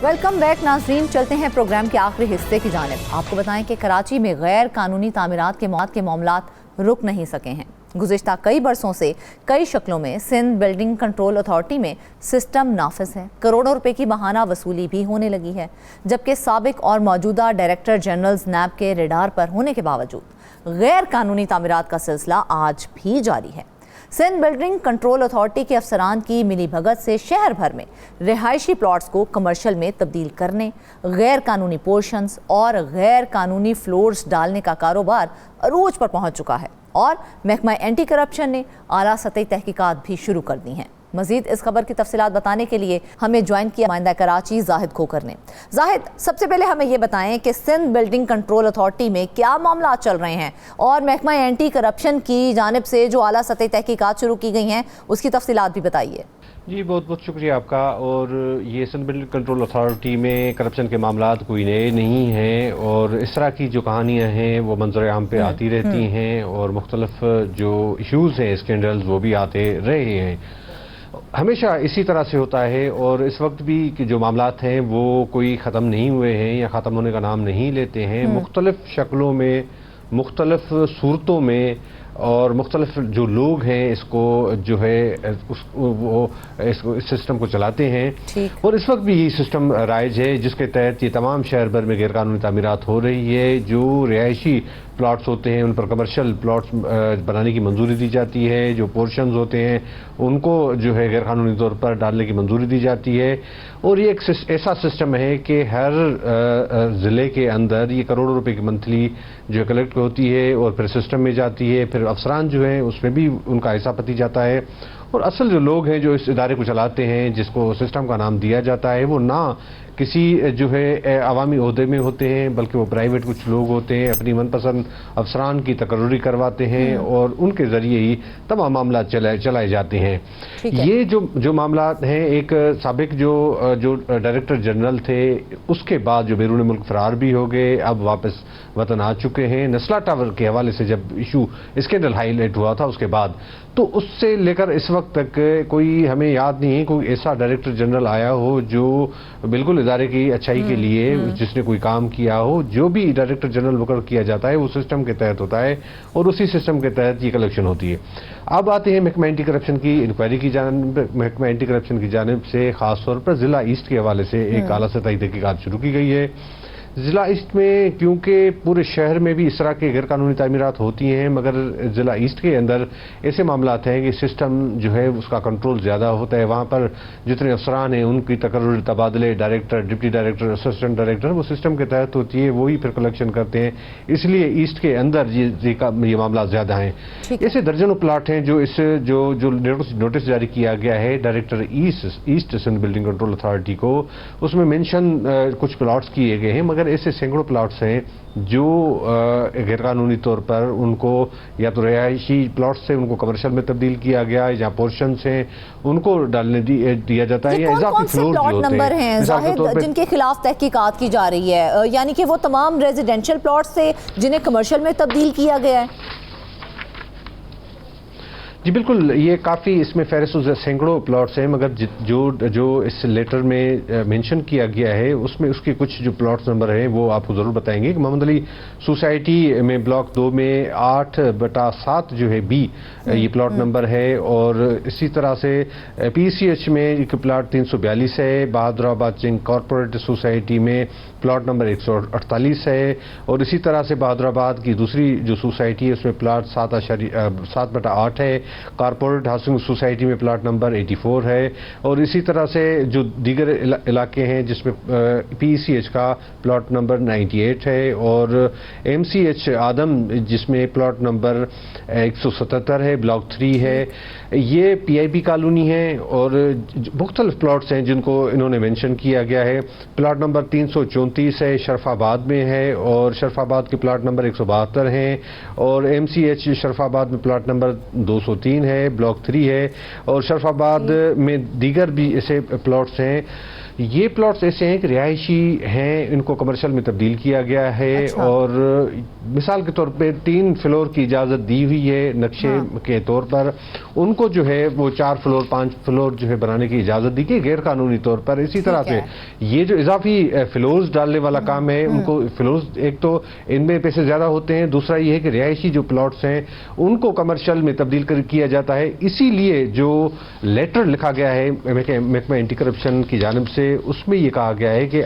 वेलकम बैक नाज़रीन, चलते हैं प्रोग्राम के आखिरी हिस्से की जानिब। आपको बताएं कि कराची में गैर कानूनी तामीरात के मामलात रुक नहीं सके हैं। गुज़िश्ता कई बरसों से कई शक्लों में सिंध बिल्डिंग कंट्रोल अथॉरिटी में सिस्टम नाफिज है। करोड़ों रुपए की बहाना वसूली भी होने लगी है, जबकि साबिक और मौजूदा डायरेक्टर जनरल्स नैब के रेडार पर होने के बावजूद गैर कानूनी तामीरात का सिलसिला आज भी जारी है। सिंध बिल्डिंग कंट्रोल अथॉरिटी के अफसरान की मिली भगत से शहर भर में रिहायशी प्लॉट्स को कमर्शियल में तब्दील करने, गैर कानूनी पोर्शंस और गैर कानूनी फ्लोर्स डालने का कारोबार अरूज पर पहुंच चुका है, और महकमा एंटी करप्शन ने आला सतही तहकीकात भी शुरू कर दी हैं। मजीद इस खबर की तफसीलात बताने के लिए हमें ज्वाइन किया नुमाइंदा कराची जाहिद खोकर ने। जाहिद, सबसे पहले हमें ये बताएं कि सिंध बिल्डिंग कंट्रोल अथॉरिटी में क्या मामला चल रहे हैं, और महकमा एंटी करप्शन की जानिब से जो आला सतही तहकीकात शुरू की गई हैं उसकी तफसीलात भी बताइए। जी बहुत बहुत शुक्रिया आपका। और ये सिंध बिल्डिंग कंट्रोल अथॉरिटी में करप्शन के मामलात कोई नए नहीं हैं, और इस तरह की जो कहानियाँ हैं वो मंजर आम पे आती रहती हैं, और मुख्तलिफ जो इशूज़ हैं, स्कैंडल्स, वो भी आते रहे हैं। हमेशा इसी तरह से होता है, और इस वक्त भी कि जो मामलात हैं वो कोई ख़त्म नहीं हुए हैं या ख़त्म होने का नाम नहीं लेते हैं। मुख्तलिफ शक्लों में, मुख्तलिफ सूरतों में, और मुख्तलिफ जो लोग हैं इसको जो है इस सिस्टम को चलाते हैं, और इस वक्त भी यही सिस्टम राइज है जिसके तहत ये तमाम शहर भर में गैरकानूनी तामीरात हो रही है। जो रिहायशी प्लॉट्स होते हैं उन पर कमर्शियल प्लॉट्स बनाने की मंजूरी दी जाती है, जो पोर्शंस होते हैं उनको जो है गैरकानूनी तौर पर डालने की मंजूरी दी जाती है। और ये एक ऐसा सिस्टम है कि हर ज़िले के अंदर ये करोड़ों रुपए की मंथली जो है कलेक्ट होती है और फिर सिस्टम में जाती है, फिर अफसरान जो हैं उसमें भी उनका हिस्सा पति जाता है, और असल जो लोग हैं जो इस इदारे को चलाते हैं, जिसको सिस्टम का नाम दिया जाता है, वो ना किसी जो है अवामी ओहदे में होते हैं, बल्कि वो प्राइवेट कुछ लोग होते हैं, अपनी मनपसंद अफसरान की तकर्री करवाते हैं और उनके ज़रिए ही तमाम मामला चलाए जाते हैं। ये जो मामला हैं, एक साबिक जो डायरेक्टर जनरल थे उसके बाद जो बैरून मुल्क फरार भी हो गए, अब वापस वतन आ चुके हैं। नस्ला टावर के हवाले से जब इशू स्कैंडल हाईलाइट हुआ था उसके बाद, तो उससे लेकर इस वक्त तक कोई हमें याद नहीं है कोई ऐसा डायरेक्टर जनरल आया हो जो बिल्कुल इदारे की अच्छाई के लिए जिसने कोई काम किया हो। जो भी डायरेक्टर जनरल मुकर्रर किया जाता है वो सिस्टम के तहत होता है, और उसी सिस्टम के तहत ये कलेक्शन होती है। अब आते हैं महकमा एंटी करप्शन की इंक्वायरी की जानिब। महकमा एंटी करप्शन की जानिब से खास तौर पर ज़िला ईस्ट के हवाले से एक आला सतही तहकीकात शुरू की गई है, ज़िला ईस्ट में क्योंकि पूरे शहर में भी इस तरह के गैरकानूनी तामीरात होती हैं, मगर ज़िला ईस्ट के अंदर ऐसे मामलात हैं कि सिस्टम जो है उसका कंट्रोल ज़्यादा होता है। वहाँ पर जितने अफसरान हैं उनकी तकर्रुर तबादले, director, deputy director, assistant director, वो सिस्टम के तहत होती है, वही फिर कलेक्शन करते हैं। इसलिए ईस्ट के अंदर ये मामला ज़्यादा हैं। ऐसे दर्जनों प्लाट हैं जो इस जो नोटिस जारी किया गया है director east Sindh building control authority को, उसमें मेंशन कुछ प्लाट्स किए गए हैं, मगर ऐसे सैकड़ों प्लाट्स हैं जो गैरकानूनी तौर पर उनको या तो रिहायशी प्लॉट्स से उनको कमर्शियल में तब्दील किया गया है, या पोर्शन से उनको डालने दिया जाता है, या इजाफी फ्लोर जो होते नंबर हैं जाहिद जिनके खिलाफ तहकीकात की जा रही है, यानी कि वो तमाम रेजिडेंशियल प्लॉट्स से जिन्हें कमर्शियल में तब्दील किया गया है? जी बिल्कुल, ये काफ़ी इसमें फहरिस्त सैकड़ों प्लॉट्स हैं, मगर जो इस लेटर में मेंशन किया गया है उसमें उसके कुछ जो प्लॉट्स नंबर हैं वो आपको ज़रूर बताएंगे कि मोहम्मद अली सोसाइटी में ब्लॉक 2 में 8/7 जो है बी ये प्लॉट नंबर है, और इसी तरह से PCH में एक प्लाट 342 है, बहादुराबाद चिंग कॉरपोरेट सोसाइटी में प्लॉट नंबर 148 है, और इसी तरह से बहादुराबाद की दूसरी जो सोसाइटी है उसमें प्लाट 7/8 है, कॉरपोरेट हाउसिंग सोसाइटी में प्लाट नंबर 84 है, और इसी तरह से जो दीगर इलाके हैं जिसमें PCH का प्लॉट नंबर 98 है, और MCH आदम जिसमें प्लॉट नंबर 177 है, ब्लॉक 3 है, ये PIB कॉलोनी है, और मुख्तलिफ प्लॉट्स हैं जिनको इन्होंने मेंशन किया गया है। प्लॉट नंबर 334 है, शरफाबाद में है, और शरफाबाद के प्लॉट नंबर 172 हैं, और MCH शरफाबाद में प्लॉट नंबर 203 है, ब्लॉक 3 है, और शरफाबाद में दीगर भी ऐसे प्लॉट्स हैं। ये प्लॉट्स ऐसे हैं कि रिहायशी हैं, इनको कमर्शियल में तब्दील किया गया है। अच्छा। और मिसाल के तौर पे 3 फ्लोर की इजाज़त दी हुई है नक्शे के तौर पर, उनको जो है वो 4 फ्लोर 5 फ्लोर जो है बनाने की इजाज़त दी गई गैर कानूनी तौर पर। इसी तरह से ये जो इजाफी फ्लोर्स डालने वाला काम है, उनको फ्लोर्स एक तो इनमें पैसे ज़्यादा होते हैं, दूसरा ये है कि रिहायशी जो प्लॉट्स हैं उनको कमर्शियल में तब्दील किया जाता है। इसीलिए जो लेटर लिखा गया है महकमा एंटी करप्शन की जानिब से, उसमें यह कहा गया है कि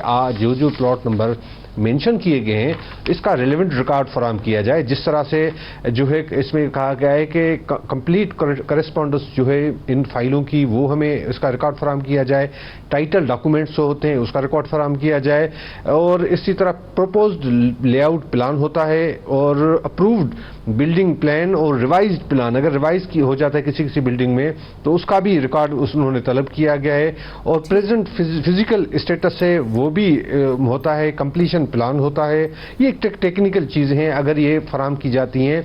जो प्लॉट नंबर मेंशन किए गए हैं इसका रिलेवेंट रिकॉर्ड फराहम किया जाए। जिस तरह से जो है इसमें कहा गया है कि कंप्लीट करेस्पॉन्डेंस जो है इन फाइलों की वो हमें इसका रिकॉर्ड फराहम किया जाए, टाइटल डॉक्यूमेंट्स जो होते हैं उसका रिकॉर्ड फराहम किया जाए, और इसी तरह प्रपोज्ड लेआउट प्लान होता है, और अप्रूव्ड बिल्डिंग प्लान और रिवाइज्ड प्लान, अगर रिवाइज की हो जाता है किसी बिल्डिंग में तो उसका भी रिकॉर्ड उन्होंने तलब किया गया है, और प्रेजेंट फिजिकल स्टेटस है वो भी होता है, कंप्लीशन प्लान होता है। ये टेक्निकल चीज़ें हैं, अगर ये फराहम की जाती हैं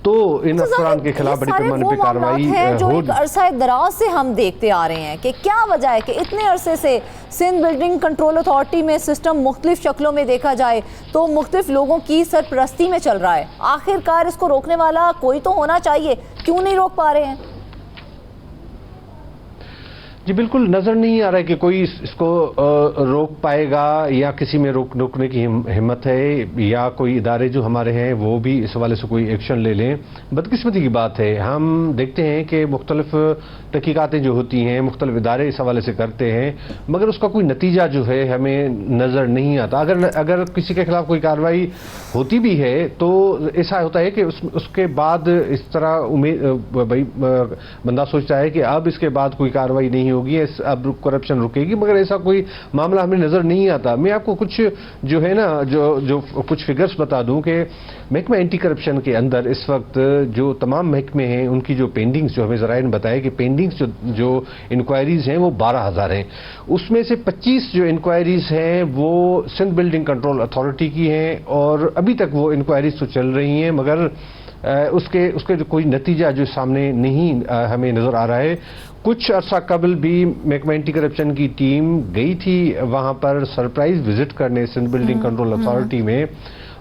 तो इन अफसरान के खिलाफ बड़ी पैमाने पर कार्रवाई जो एक अरसा दराज से हम देखते आ रहे हैं कि क्या वजह है कि इतने अरसे से सिंध बिल्डिंग कंट्रोल अथॉरिटी में सिस्टम मुख्तलिफ शक्लों में देखा जाए तो मुख्तलिफ लोगों की सरपरस्ती में चल रहा है। आखिरकार इसको रोकने वाला कोई तो होना चाहिए, क्यों नहीं रोक पा रहे हैं? जी बिल्कुल, नज़र नहीं आ रहा है कि कोई इसको रोक पाएगा, या किसी में रोकने की हिम्मत है, या कोई इदारे जो हमारे हैं वो भी इस हवाले से कोई एक्शन ले लें। बदकिस्मती की बात है, हम देखते हैं कि मुख्तलिफ तहकीकातें जो होती हैं मुख्तलिफ इदारे इस हवाले से करते हैं, मगर उसका कोई नतीजा जो है हमें नज़र नहीं आता। अगर किसी के खिलाफ कोई कार्रवाई होती भी है तो ऐसा होता है कि उसके बाद इस तरह बंदा सोचता है कि अब इसके बाद कोई कार्रवाई नहीं होगी, अब करप्शन रुकेगी, मगर ऐसा कोई मामला हमें नजर नहीं आता। मैं आपको कुछ जो है ना जो कुछ फिगर्स बता दूं कि महकमा एंटी करप्शन के अंदर इस वक्त जो तमाम महकमे हैं उनकी जो पेंडिंग्स, जो हमें ज़राए ने बताया कि पेंडिंग्स जो इंक्वायरीज हैं वो 12,000 हैं। उसमें से 25 जो इंक्वायरीज हैं वो सिंध बिल्डिंग कंट्रोल अथॉरिटी की हैं, और अभी तक वो इंक्वायरीज तो चल रही हैं, मगर उसके जो कोई नतीजा जो सामने नहीं हमें नज़र आ रहा है। कुछ अर्सा कबल भी महकमा एंटी करप्शन की टीम गई थी वहाँ पर सरप्राइज विजिट करने सिंध बिल्डिंग कंट्रोल अथॉरिटी में,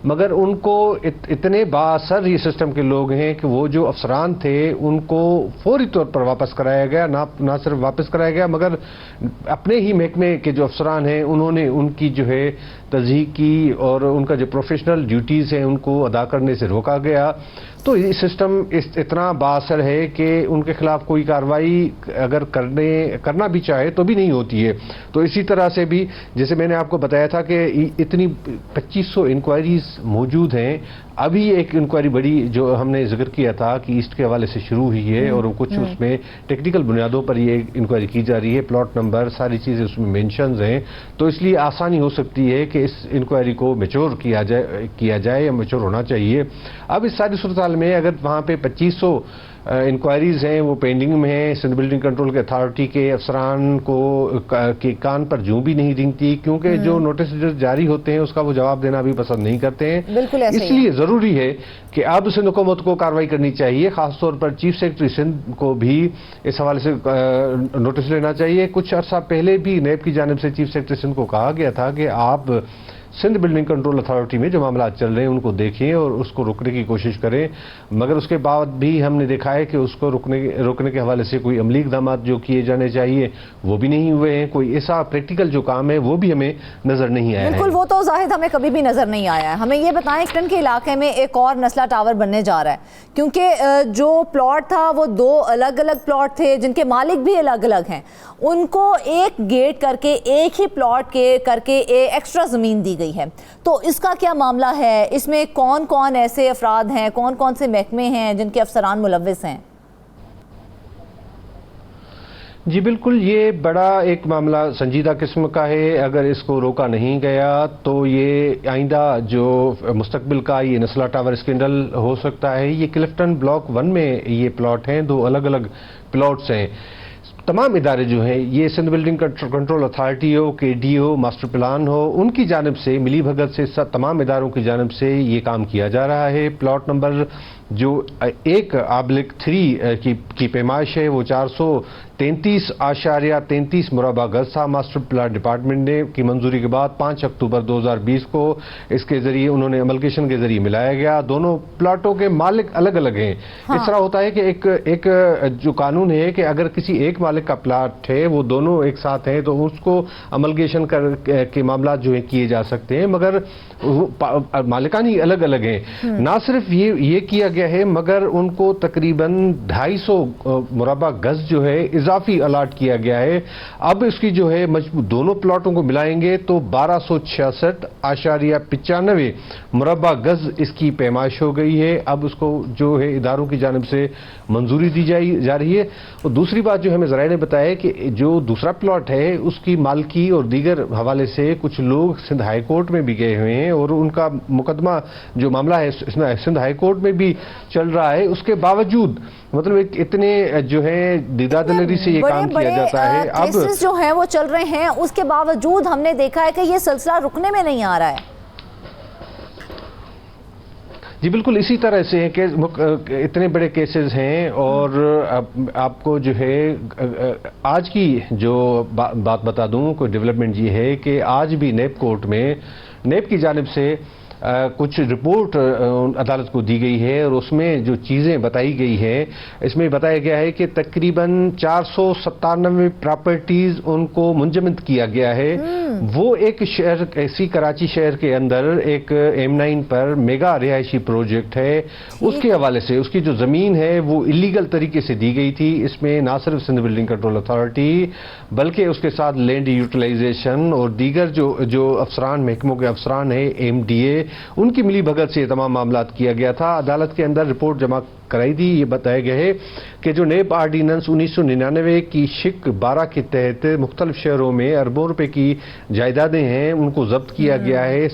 मगर उनको इतने बाअसर ये सिस्टम के लोग हैं कि वो जो अफसरान थे उनको फौरी तौर पर वापस कराया गया। ना सिर्फ वापस कराया गया, मगर अपने ही महकमे के जो अफसरान हैं उन्होंने उनकी जो है तज़हीक की, और उनका जो प्रोफेशनल ड्यूटीज़ हैं उनको अदा करने से रोका गया। तो ये सिस्टम इतना बाअसर है कि उनके खिलाफ कोई कार्रवाई अगर करना भी चाहे तो भी नहीं होती है। तो इसी तरह से भी जैसे मैंने आपको बताया था कि इतनी 2500 इंक्वायरीज मौजूद हैं। अभी एक इंक्वायरी बड़ी जो हमने जिक्र किया था कि ईस्ट के हवाले से शुरू हुई है और कुछ उसमें टेक्निकल बुनियादों पर ये इंक्वायरी की जा रही है, प्लॉट नंबर सारी चीज़ें उसमें मेंशन्स हैं, तो इसलिए आसानी हो सकती है कि इस इंक्वायरी को मैच्योर किया जाए या मैच्योर होना चाहिए। अब इस सारी सूरत हाल में अगर वहाँ पे 2500 इंक्वायरीज हैं वो पेंडिंग में हैं, सिंध बिल्डिंग कंट्रोल के अथॉरिटी के अफसरान को के कान पर जूं भी नहीं रेंगती, क्योंकि जो नोटिस जारी होते हैं उसका वो जवाब देना भी पसंद नहीं करते हैं। बिल्कुल ऐसे ही इसलिए जरूरी है कि अब सिंध हुकूमत को कार्रवाई करनी चाहिए, खासतौर पर चीफ सेक्रेटरी सिंध को भी इस हवाले से नोटिस लेना चाहिए। कुछ अर्सा पहले भी नैब की जानिब से चीफ सेक्रेटरी सिंध को कहा गया था कि आप सिंध बिल्डिंग कंट्रोल अथॉरिटी में जो मामला चल रहे हैं उनको देखें और उसको रोकने की कोशिश करें, मगर उसके बाद भी हमने देखा है कि उसको रोकने के हवाले से कोई अमली इक़दाम जो किए जाने चाहिए वो भी नहीं हुए हैं। कोई ऐसा प्रैक्टिकल जो काम है वो भी हमें नजर नहीं आया। बिल्कुल, वो तो जाहिद हमें कभी भी नजर नहीं आया है। हमें ये बताएं, क्लिंटन के इलाके में एक और नस्ला टावर बनने जा रहा है, क्योंकि जो प्लॉट था वो 2 अलग अलग प्लॉट थे जिनके मालिक भी अलग अलग हैं, उनको एक गेट करके एक ही प्लॉट के करके एक्स्ट्रा ज़मीन दी गई है। तो इसका क्या मामला है? इसमें कौन कौन ऐसे अफराद हैं, कौन कौन से महकमे हैं जिनके अफसरान मुलव्विस हैं? जी बिल्कुल, ये बड़ा एक मामला संजीदा किस्म का है। अगर इसको रोका नहीं गया तो ये आइंदा जो मुस्तकबिल का ये नस्ला टावर स्कैंडल हो सकता है। ये क्लिफ्टन ब्लॉक 1 में ये प्लॉट हैं, 2 अलग अलग प्लॉट्स हैं। तमाम इदारे जो हैं, ये सिंध बिल्डिंग कंट्रोल अथॉरिटी हो, KD हो, मास्टर प्लान हो, उनकी जानिब से मिली भगत से तमाम इदारों की जानिब से ये काम किया जा रहा है। प्लॉट नंबर जो 1/3 की पैमाइश है वो 433.33 मुरबा गज था। मास्टर प्लान डिपार्टमेंट ने की मंजूरी के बाद 5 अक्टूबर 2020 को इसके जरिए उन्होंने अमलकेशन के जरिए मिलाया गया। दोनों प्लाटों के मालिक अलग अलग हैं। हाँ। इस तरह होता है कि एक जो कानून है कि अगर किसी एक मालिक का प्लाट है वो दोनों एक साथ हैं तो उसको अमलकेशन के मामला जो है किए जा सकते हैं, मगर मालिकानी अलग अलग हैं। ना सिर्फ ये किया गया है मगर उनको तकरीबन 250 मुरबा गज जो है इजाफी अलाट किया गया है। अब इसकी जो है दोनों प्लॉटों को मिलाएंगे तो 1266.95 मुरबा गज इसकी पैमाइश हो गई है। अब उसको जो है इदारों की जानिब से मंजूरी दी जा रही है। और दूसरी बात जो हमें ज़राए ने बताया कि जो दूसरा प्लॉट है उसकी मालकी और दीगर हवाले से कुछ लोग सिंध हाई कोर्ट में भी गए हुए हैं और उनका मुकदमा जो मामला है सिंध हाई कोर्ट में भी चल रहा है। उसके बावजूद मतलब इतने जो है दीदादलरी से ये काम किया जाता है। अब केसेस जो हैं वो चल रहे हैं, उसके बावजूद हमने देखा है कि ये सिलसिला रुकने में नहीं आ रहा है। जी बिल्कुल, इसी तरह से है कि इतने बड़े केसेस हैं और आपको जो है आज की जो बात बता दूं, कोई डेवलपमेंट ये है कि आज भी नेब कोर्ट में नेब की जानिब से कुछ रिपोर्ट अदालत को दी गई है और उसमें जो चीज़ें बताई गई है, इसमें बताया गया है कि तकरीबन 497 प्रॉपर्टीज उनको मुंजमद किया गया है। वो एक शहर ऐसी कराची शहर के अंदर एक M9 पर मेगा रिहायशी प्रोजेक्ट है, उसके हवाले से उसकी जो ज़मीन है वो इलीगल तरीके से दी गई थी। इसमें ना सिर्फ सिंध बिल्डिंग कंट्रोल अथॉरिटी बल्कि उसके साथ लैंड यूटिलाइजेशन और दीगर जो अफसरान महकमों के अफसरान है MDA, उनकी मिली भगत से तमाम मामला किया गया था। अदालत के अंदर रिपोर्ट जमा कराई दी। ये बताया गया है कि जो नेब आर्डीनेंस 1999 की शिक 12 के तहत मुख्तलिफ शहरों में अरबों रुपए की जायदादें हैं उनको जब्त किया गया है।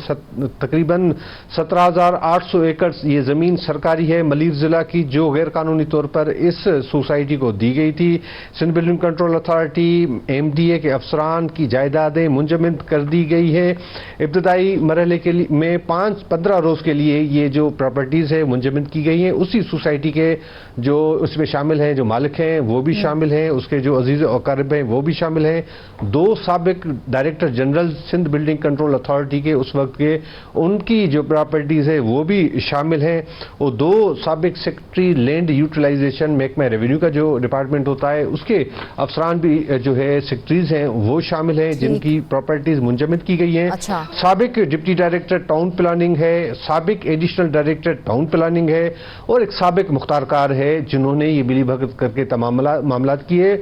तकरीबन 17,800 एकड़ ये ज़मीन सरकारी है मलीर ज़िला की, जो गैर कानूनी तौर पर इस सोसाइटी को दी गई थी। Sindh building control authority MDA के अफसरान की जायदादें मुंजमद कर दी गई है। इब्तदाई मरहले के लिए में 15 रोज़ के लिए ये जो प्रॉपर्टीज़ है मुंजमद की गई हैं। उसी सोसाइटी सोसाइटी के जो उसमें शामिल हैं, जो मालिक हैं वो भी शामिल हैं, उसके जो अजीज अकारिब हैं वो भी शामिल हैं, 2 साबिक director general Sindh building control authority के उस वक्त के, उनकी जो प्रॉपर्टीज़ है वो भी शामिल हैं, और 2 साबिक सेक्रेटरी लैंड यूटिलाइजेशन महकमा रेवेन्यू का जो डिपार्टमेंट होता है उसके अफसरान भी जो है सेक्रेटरीज हैं वो शामिल हैं, जिनकी प्रॉपर्टीज मुंजमद की गई हैं। अच्छा। साबिक डिप्टी डायरेक्टर टाउन प्लानिंग है, साबिक एडिशनल डायरेक्टर टाउन प्लानिंग है, और एक साबिक मुख्तारकार है जिन्होंने ये मिली भगत करके तमाम मामलात किए।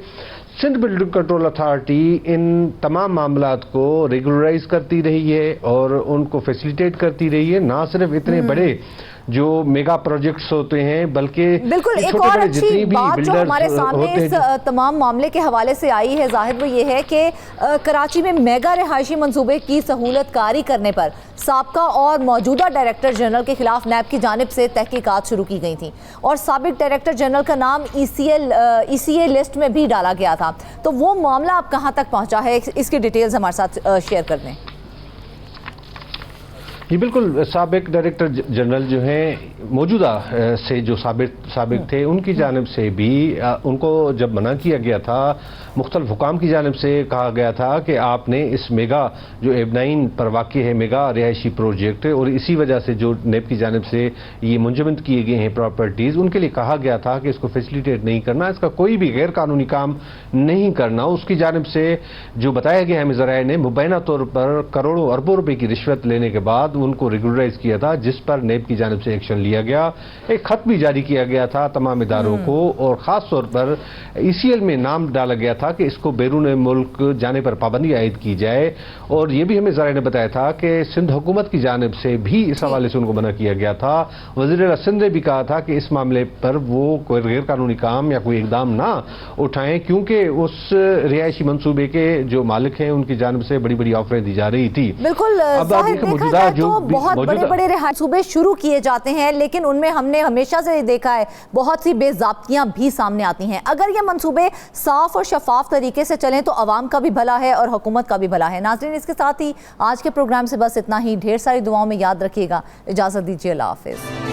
सिंध बिल्डिंग कंट्रोल अथॉरिटी इन तमाम मामलात को रेगुलराइज करती रही है और उनको फैसिलिटेट करती रही है, ना सिर्फ इतने बड़े जो मेगा प्रोजेक्ट्स होते हैं बल्कि बिल्कुल एक और अच्छी बात जो हमारे सामने इस तमाम मामले के हवाले से आई है जाहिद, वो ये है कि कराची में मेगा रिहायशी मंसूबे की सहूलत कारी करने पर साबका और मौजूदा डायरेक्टर जनरल के खिलाफ नैब की जानिब से तहकीकात शुरू की गई थी और साबिक डायरेक्टर जनरल का नाम ECA लिस्ट में भी डाला गया था। तो वो मामला अब कहाँ तक पहुँचा है, इसकी डिटेल्स हमारे साथ शेयर कर दें। जी बिल्कुल, साबिक डायरेक्टर जनरल जो हैं मौजूदा से जो साबिक थे उनकी जानिब से भी उनको जब मना किया गया था, मुख्तलिफ हुकाम की जानिब से कहा गया था कि आपने इस मेगा जो एबनाइन पर वाक़ई है मेगा रिहायशी प्रोजेक्ट, और इसी वजह से जो नेब की जानिब से ये मुंजमद किए गए हैं प्रॉपर्टीज़, उनके लिए कहा गया था कि इसको फैसिलिटेट नहीं करना, इसका कोई भी गैर कानूनी काम नहीं करना। उसकी जानिब से जो बताया गया है ज़राए ने मुबैना तौर पर करोड़ों अरबों रुपए की रिश्वत लेने के बाद उनको रेगुलराइज किया था, जिस पर नेब की जानिब से एक्शन लिया गया। एक खत भी जारी किया गया था तमाम इदारों को, और ख़ास तौर पर ECL में नाम डाला गया था कि इसको बैरून मुल्क जाने पर पाबंदी आयद की जाए, और ये भी हमें ज़राए ने बताया था कि सिंध हुकूमत की जानिब से भी इस हवाले से उनको मना किया गया था। वज़ीर सिंध ने भी कहा था कि इस मामले पर वो कोई गैर कानूनी काम या कोई इकदाम ना उठाएं, क्योंकि उस रिहायशी मनसूबे के जो मालिक हैं उनकी जानिब से बड़ी बड़ी ऑफरें दी जा रही थी। बिल्कुल, मौजूदा जो बहुत बड़े रिहायशी शुरू किए जाते हैं, लेकिन उनमें हमने हमेशा से देखा है बहुत सी बेज़ाब्तियां भी सामने आती हैं। अगर ये मंसूबे साफ और शफाफ तरीके से चलें तो अवाम का भी भला है और हुकूमत का भी भला है। नाज़रीन, इसके साथ ही आज के प्रोग्राम से बस इतना ही। ढेर सारी दुआओं में याद रखिएगा। इजाज़त दीजिए, अल्लाह हाफ़िज़।